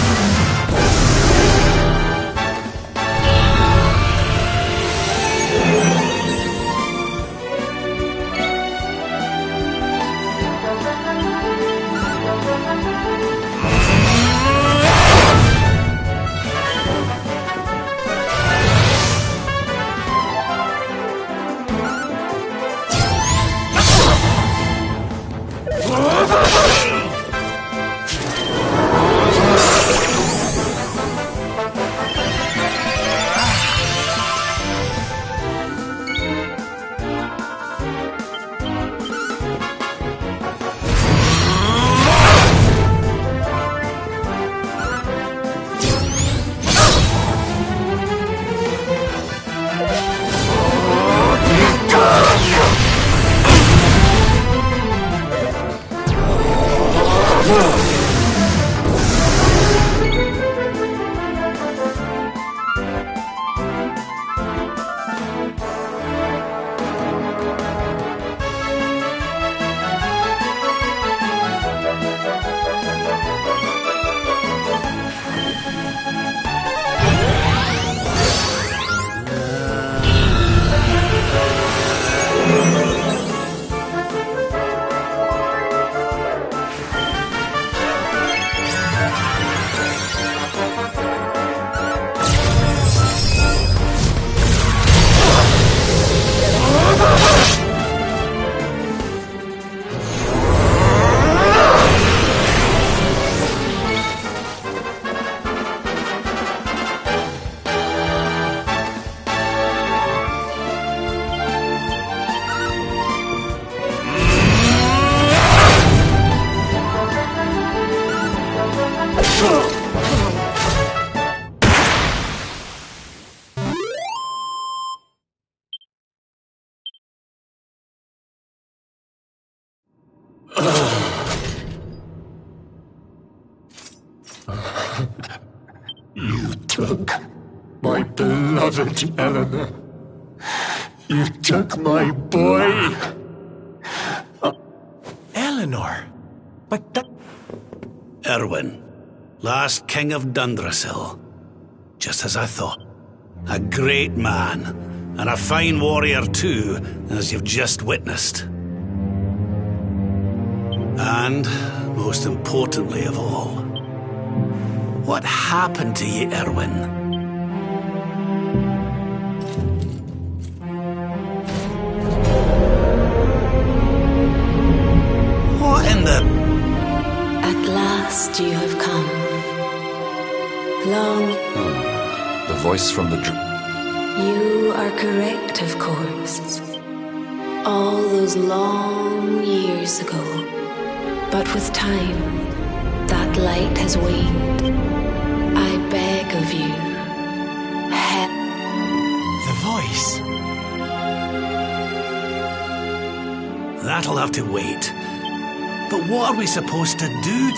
You took my beloved Eleanor. You took my boy. Eleanor? But that... Erwin, last king of Dundrasil. Just as I thought. A great man, and a fine warrior too, as you've just witnessed. And, most importantly of all, what happened to you, Erwin? What in the... At last you have come. Long... The voice from the... You are correct, of course. All those long years ago. But with time, that light has waned. I beg of you, The voice. That'll have to wait. But what are we supposed to do?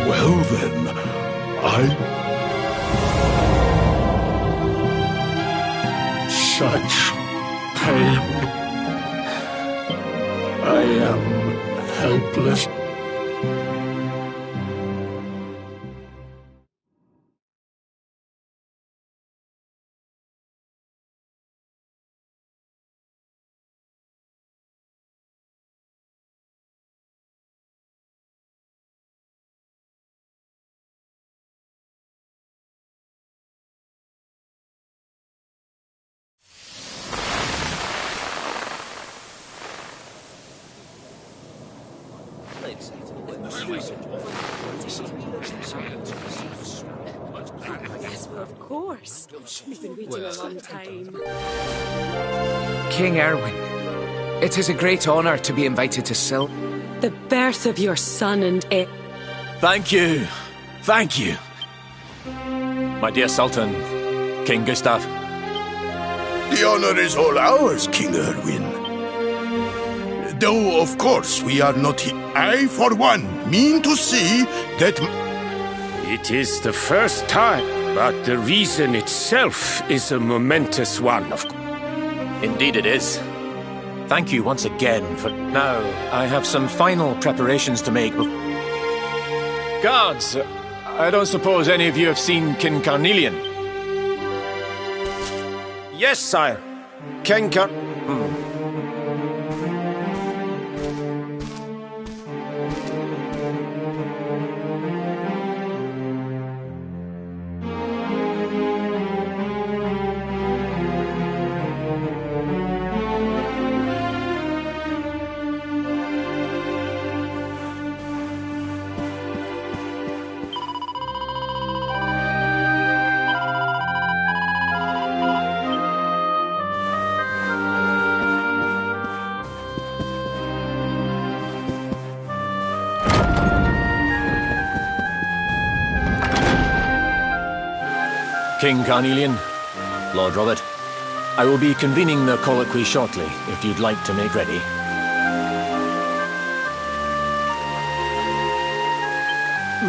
Well then, such pain. I am helpless. Yes, well, of course. We've been waiting a long time. King Erwin, it is a great honor to be invited to Sil. The birth of your son and it. Thank you. Thank you. My dear Sultan, King Gustav. The honor is all ours, King Erwin. Though, of course, we are not here. I, for one, mean to see that... It is the first time, but the reason itself is a momentous one, of course. Indeed it is. Thank you once again for... Now, I have some final preparations to make. Guards, I don't suppose any of you have seen King Carnelian? Yes, sire. King King Carnelian, Lord Robert, I will be convening the colloquy shortly, if you'd like to make ready.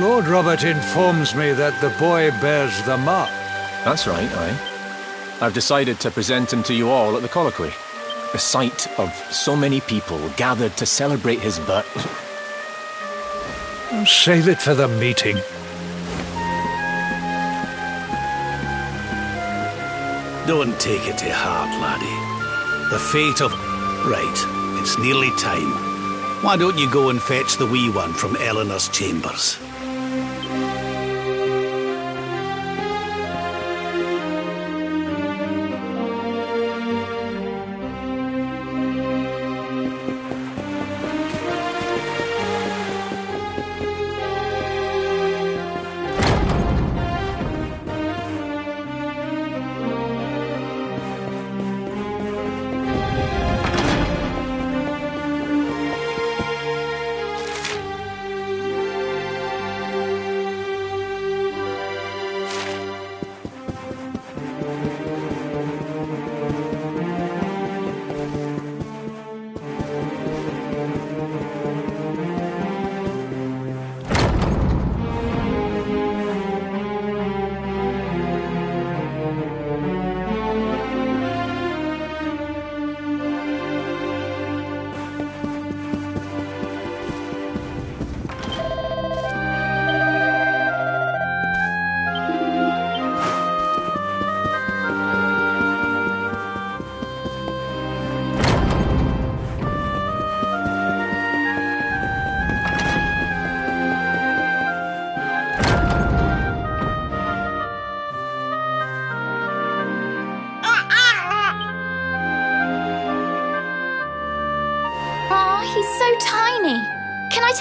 Lord Robert informs me that the boy bears the mark. That's right, aye. I've decided to present him to you all at the colloquy. The sight of so many people gathered to celebrate his birth. Save it for the meeting. Don't take it to heart, laddie. The fate of... Right, it's nearly time. Why don't you go and fetch the wee one from Eleanor's chambers?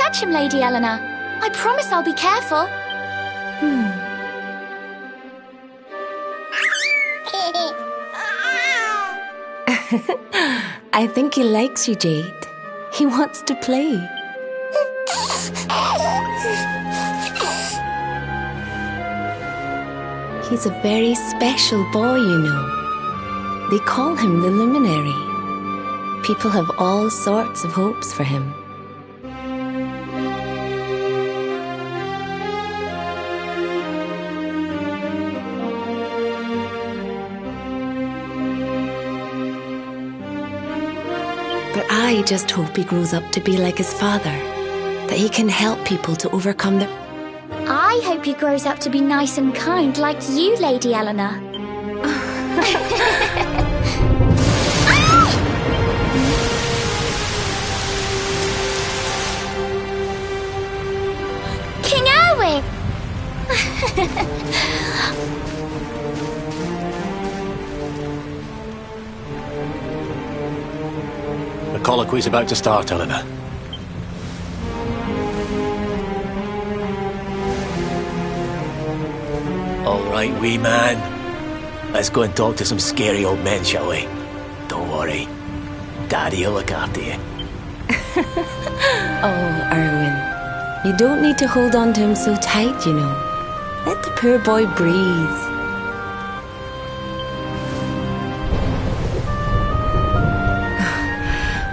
catch him, Lady Eleanor. I promise I'll be careful. I think he likes you, Jade. He wants to play. He's a very special boy, you know. They call him the Luminary. People have all sorts of hopes for him. But I just hope he grows up to be like his father, that he can help people to overcome their... I hope he grows up to be nice and kind like you, Lady Eleanor. King Erwin! The colloquy's about to start, Eleanor. All right, wee man. Let's go and talk to some scary old men, shall we? Don't worry. Daddy'll look after you. Oh, Erwin, you don't need to hold on to him so tight, you know. Let the poor boy breathe.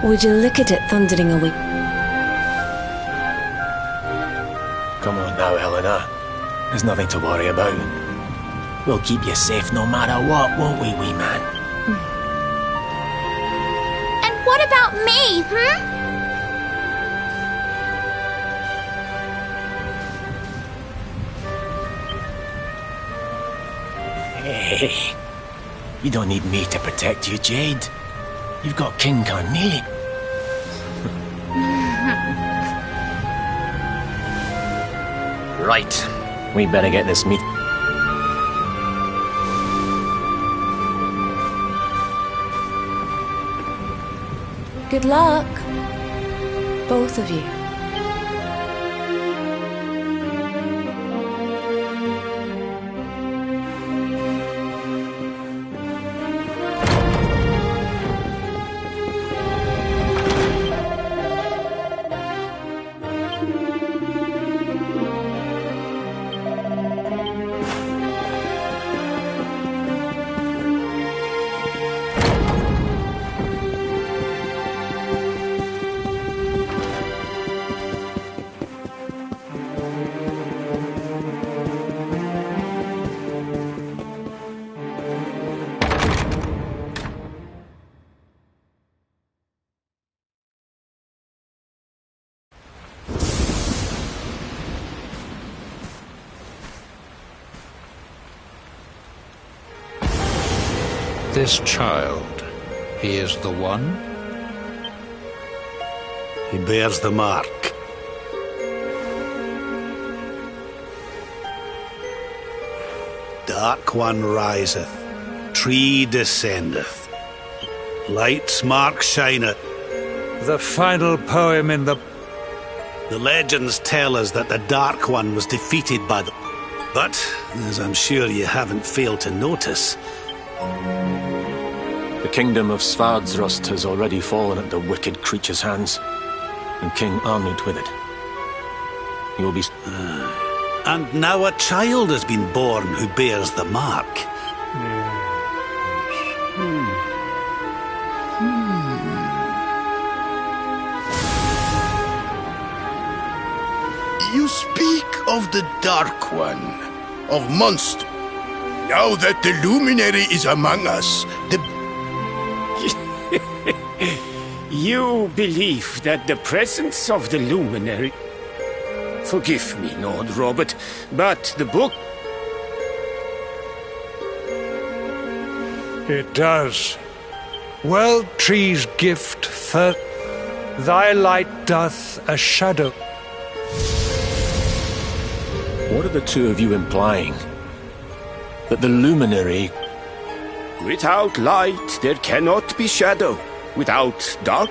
Would you look at it thundering away? Come on now, Eleanor. There's nothing to worry about. We'll keep you safe no matter what, won't we, wee man? And what about me, Hey, you don't need me to protect you, Jade. You've got King Carnelian. Right. We better get this meet. Good luck, both of you. This child, he is the one? He bears the mark. Dark one riseth, tree descendeth, light's mark shineth. The final poem in the... The legends tell us that the Dark One was defeated by the... But, as I'm sure you haven't failed to notice... The kingdom of Svardsrust has already fallen at the wicked creature's hands, and King Arnud with it. He will be... And now a child has been born who bears the mark. You speak of the Dark One, of monster. Now that the Luminary is among us, the... You believe that the presence of the Luminary... Forgive me, Lord Robert, but the book... It does. Well, tree's gift first. Thy light doth a shadow. What are the two of you implying? That the Luminary... Without light, there cannot be shadow. Without dark...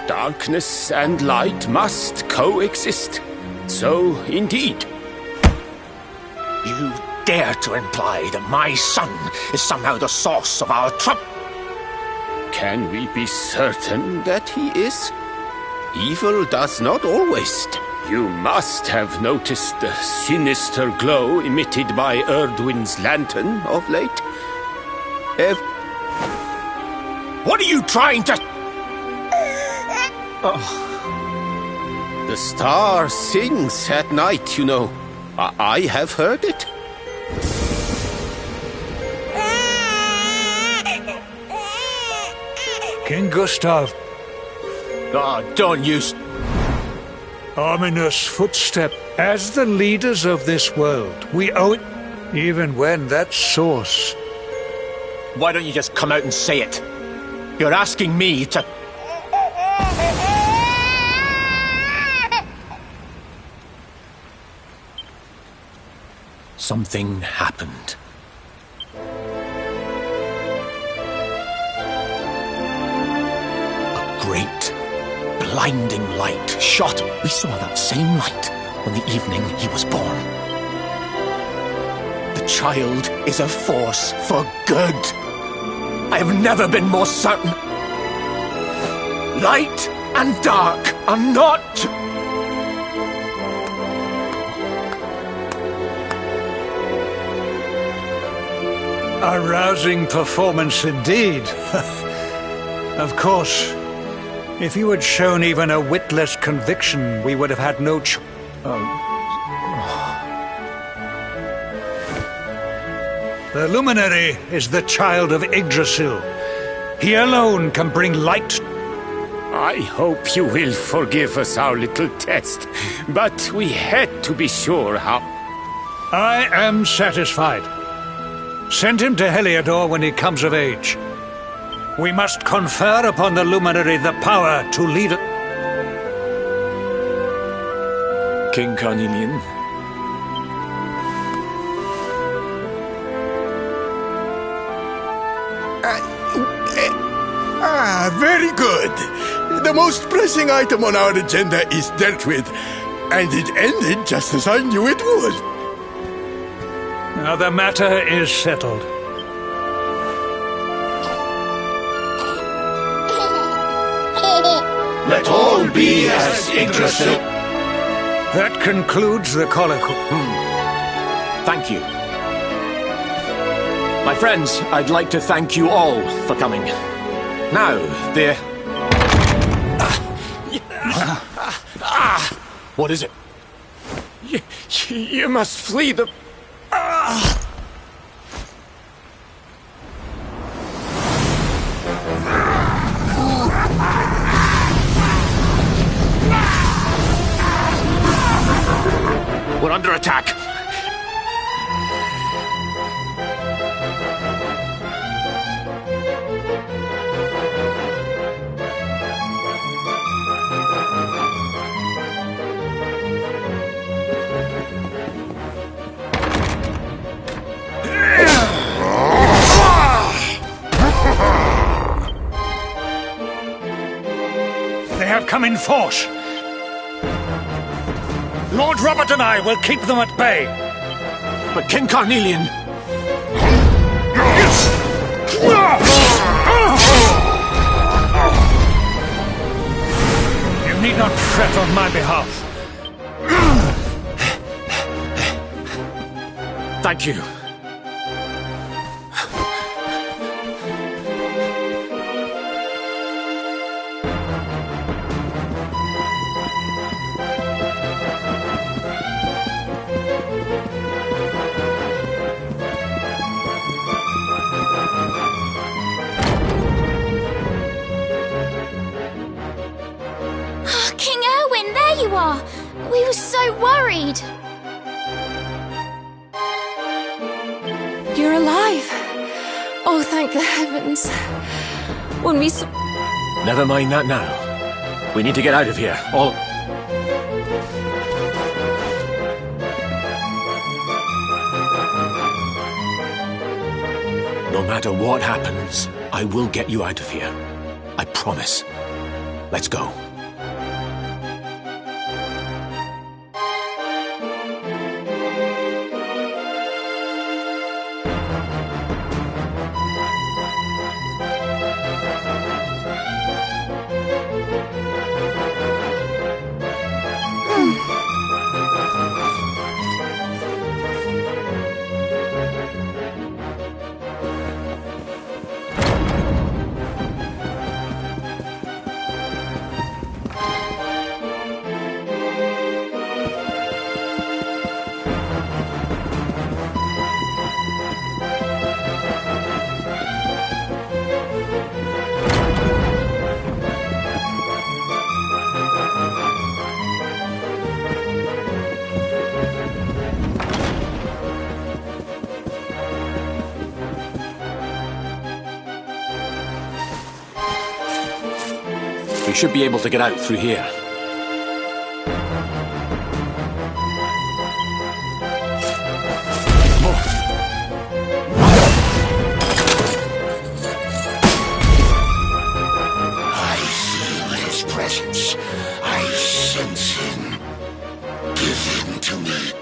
Darkness and light must coexist. So, indeed. You dare to imply that my son is somehow the source of our trouble? Can we be certain that he is? Evil does not always. You must have noticed the sinister glow emitted by Erdwin's lantern of late. What are you trying to... The star sings at night, you know. I have heard it. King Gustav. Don't use... Ominous footstep. As the leaders of this world, we owe it, even when that source... Why don't you just come out and say it? You're asking me to... Something happened. A great, blinding light shot. We saw that same light on the evening he was born. The child is a force for good. I have never been more certain. Light and dark are not... A rousing performance indeed. Of course, if you had shown even a witless conviction, we would have had no The luminary is the child of Yggdrasil. He alone can bring light. I hope you will forgive us our little test, but we had to be sure how... I am satisfied. Send him to Heliodor when he comes of age. We must confer upon the luminary the power to lead... King Carnelian. Very good. The most pressing item on our agenda is dealt with, and it ended just as I knew it would. Now the matter is settled. Let all be as Yggdrasil. That concludes the colloquy. Thank you. My friends, I'd like to thank you all for coming. Now, the... What is it? You must flee the... We're under attack. They have come in force. Lord Robert and I will keep them at bay. But King Carnelian... You need not fret on my behalf. Thank you. We were so worried. You're alive. Oh, thank the heavens. When we saw... Never mind that now. We need to get out of here. All... No matter what happens, I will get you out of here. I promise. Let's go. We should be able to get out through here. I feel his presence. I sense him. Give him to me.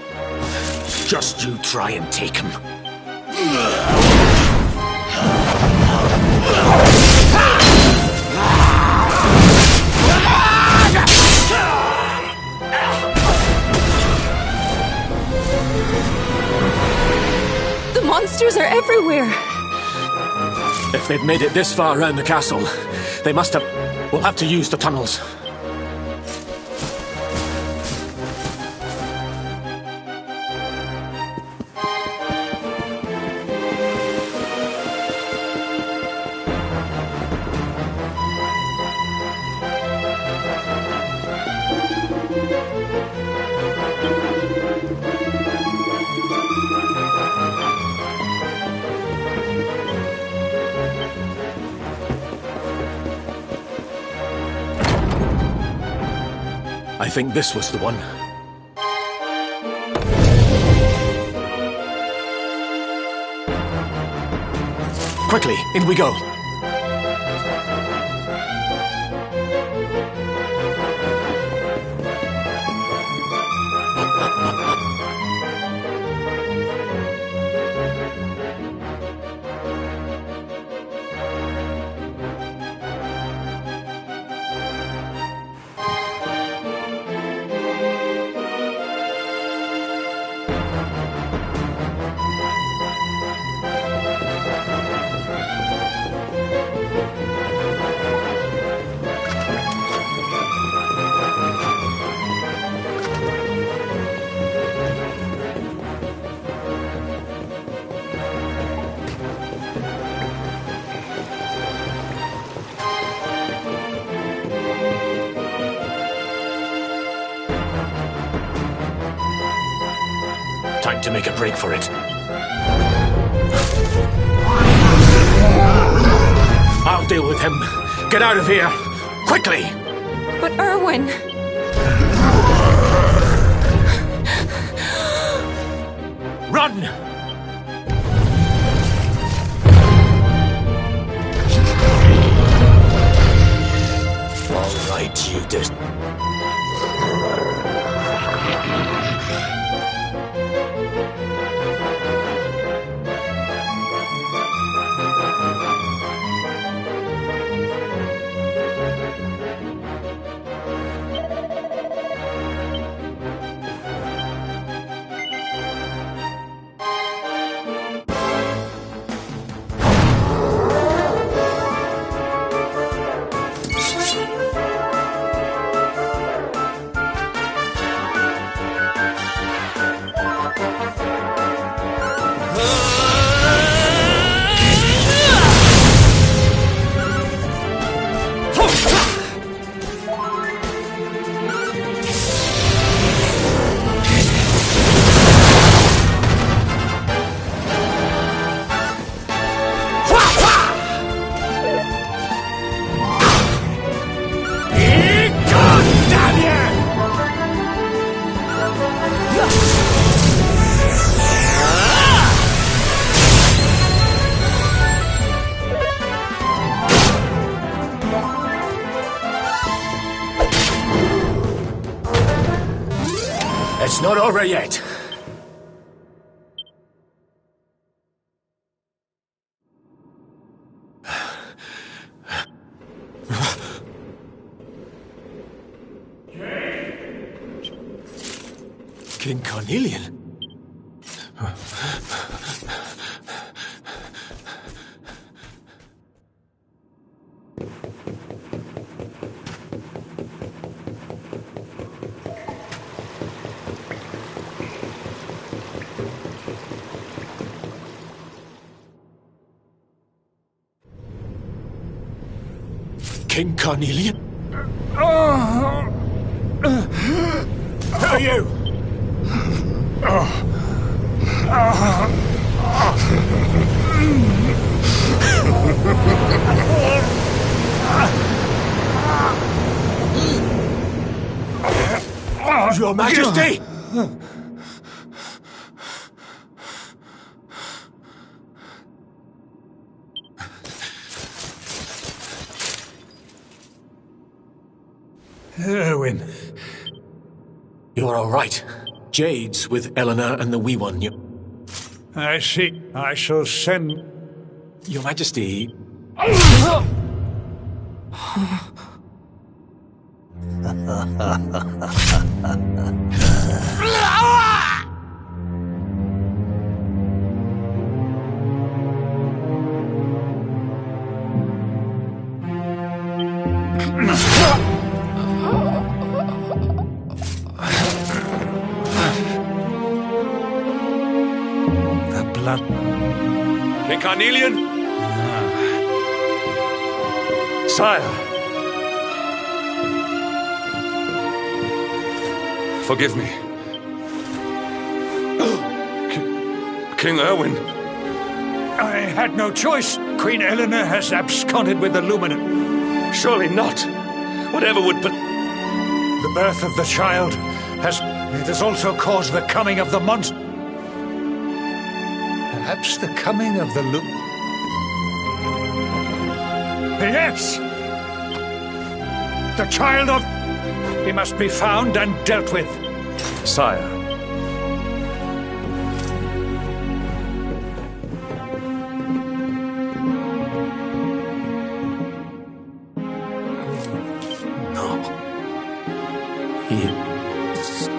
Just you try and take him. The monsters are everywhere. If they've made it this far around the castle, they must have... We'll have to use the tunnels. I think this was the one. Quickly, in we go. Time to make a break for it. I'll deal with him. Get out of here! Quickly! But Erwin... Run! All right, you did. It's not over yet. King Carnelian? King Carnelian? Who are you? Your Majesty! Erwin. You're all right. Jade's with Eleanor and the wee one. I see. I shall send... Your Majesty... The blood... King Carnelian? Sire. Forgive me. King Erwin. I had no choice. Queen Eleanor has absconded with the Luminant. Surely not. Whatever would... The birth of the child has also caused the coming of the monster. Perhaps the coming of the Yes! The child of... He must be found and dealt with. Sire.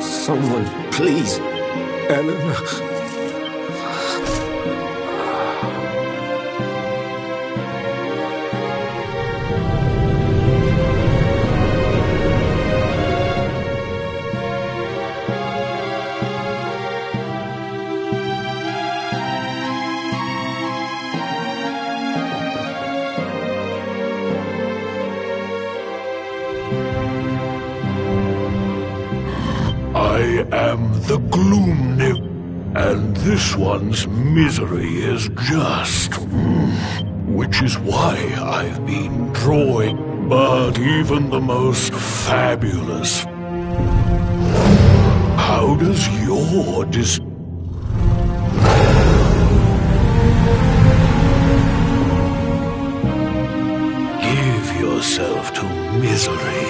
Someone, please. Eleanor. I am the Gloom Nymph, and this one's misery is just. Which is why I've been drawing. But even the most fabulous. How does your Give yourself to misery.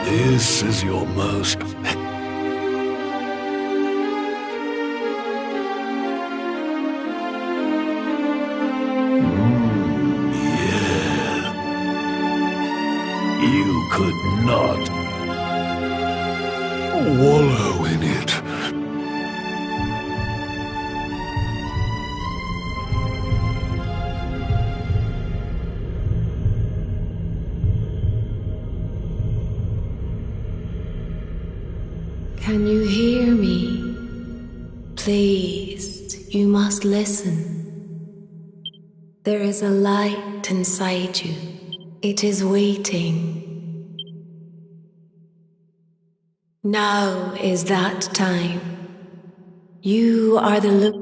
This is your most... yeah. You could not wallow in it. Can you hear me? Please, you must listen. There is a light inside you. It is waiting. Now is that time. You are the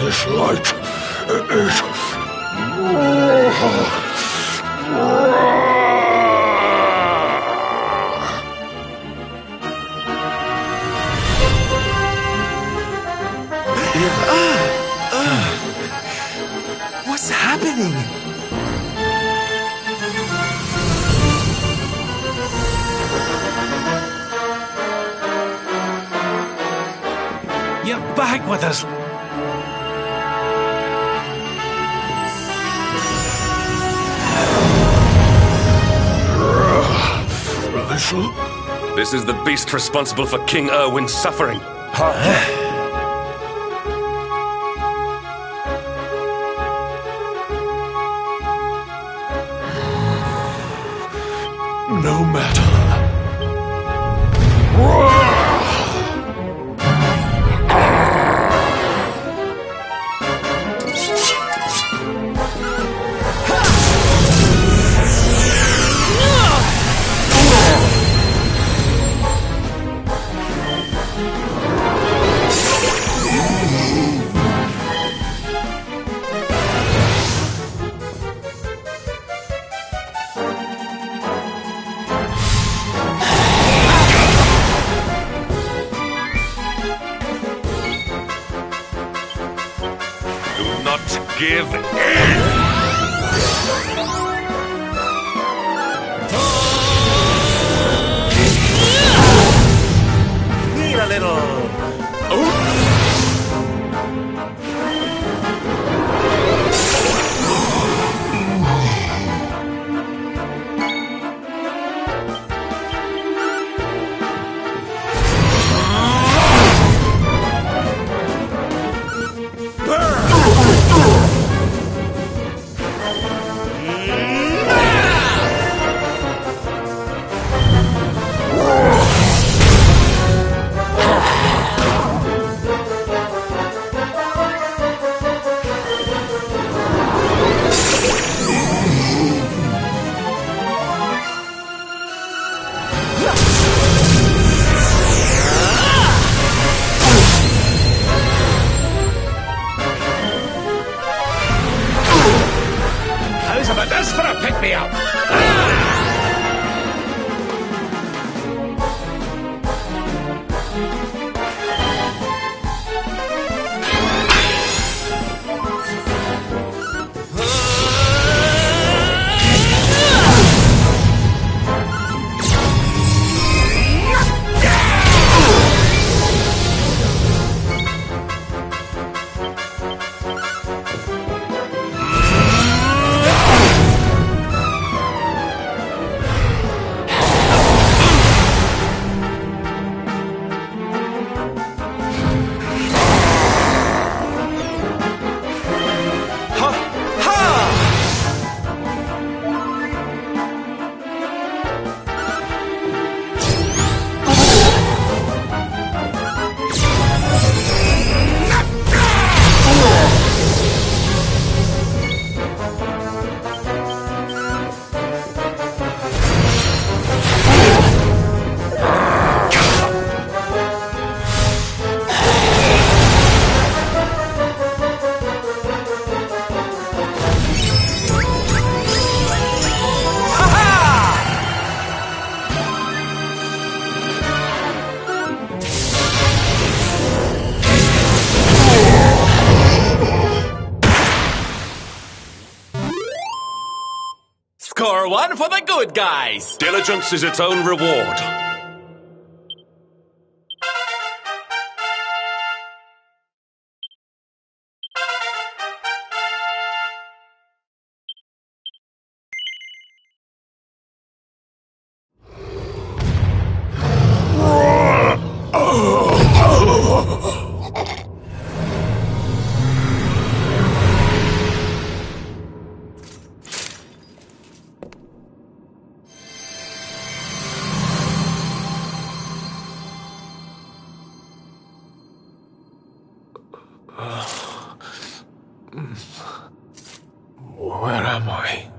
This light... What's happening? You're back with us. This is the beast responsible for King Erwin's suffering. No matter. Do not give in! Need a little... How's about this for a pick-me-up? Score one for the good guys! Diligence is its own reward. Where am I?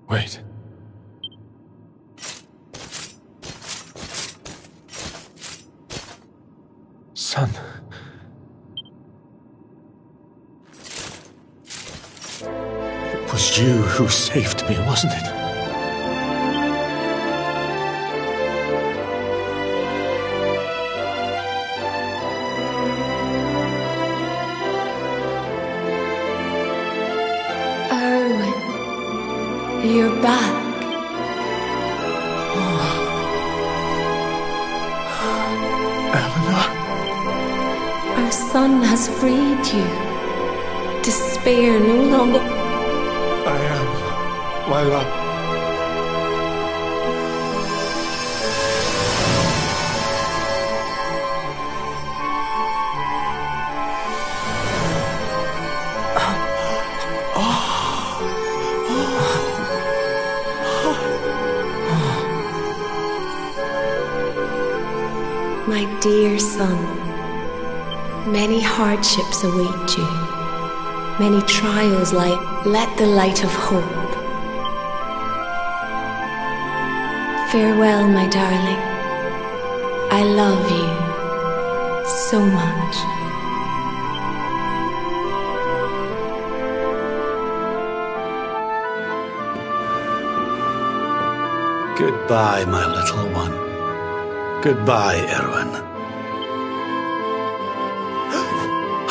Wait. Son. It was you who saved me, wasn't it? you're back. Eleanor? Our son has freed you. Despair no longer. I am, my love. My dear son, many hardships await you. Many trials lie. Let the light of hope. Farewell, my darling. I love you so much. Goodbye, my little one. Goodbye, Erwin.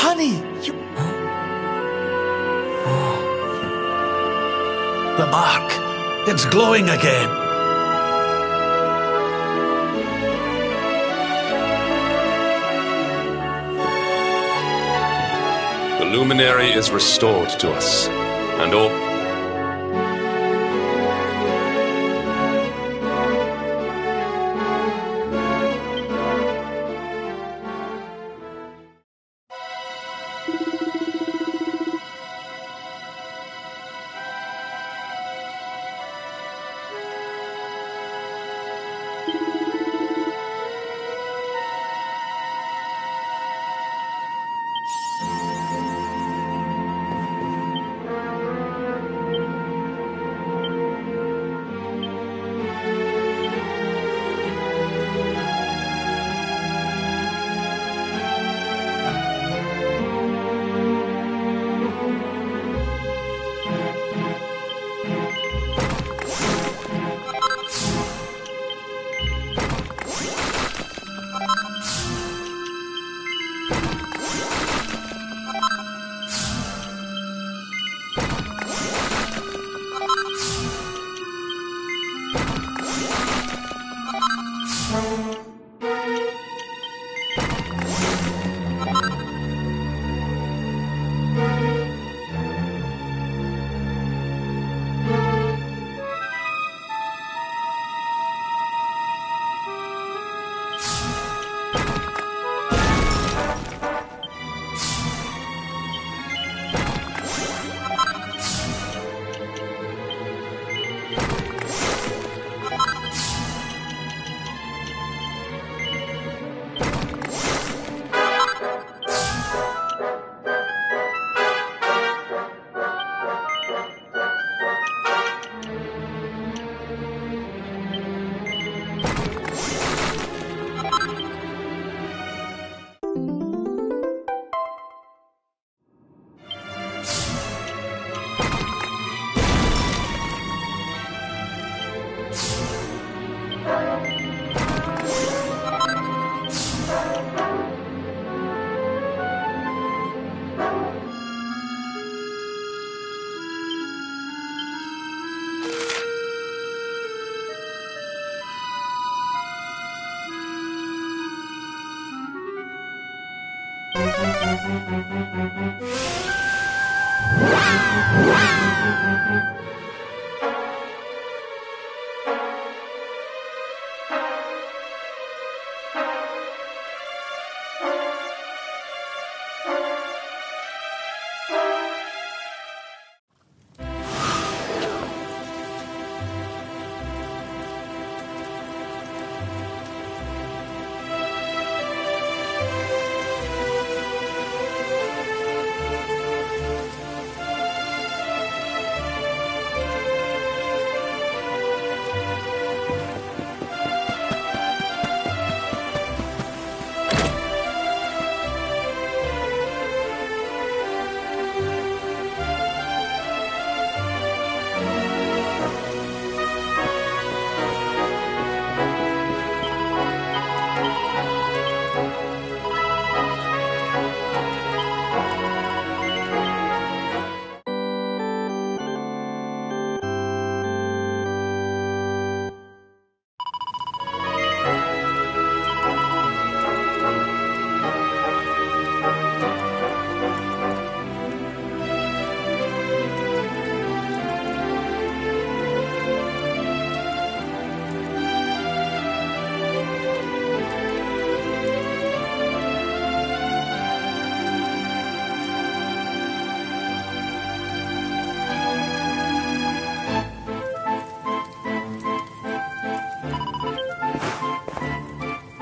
Honey, you... The mark. It's glowing again. The luminary is restored to us, and all...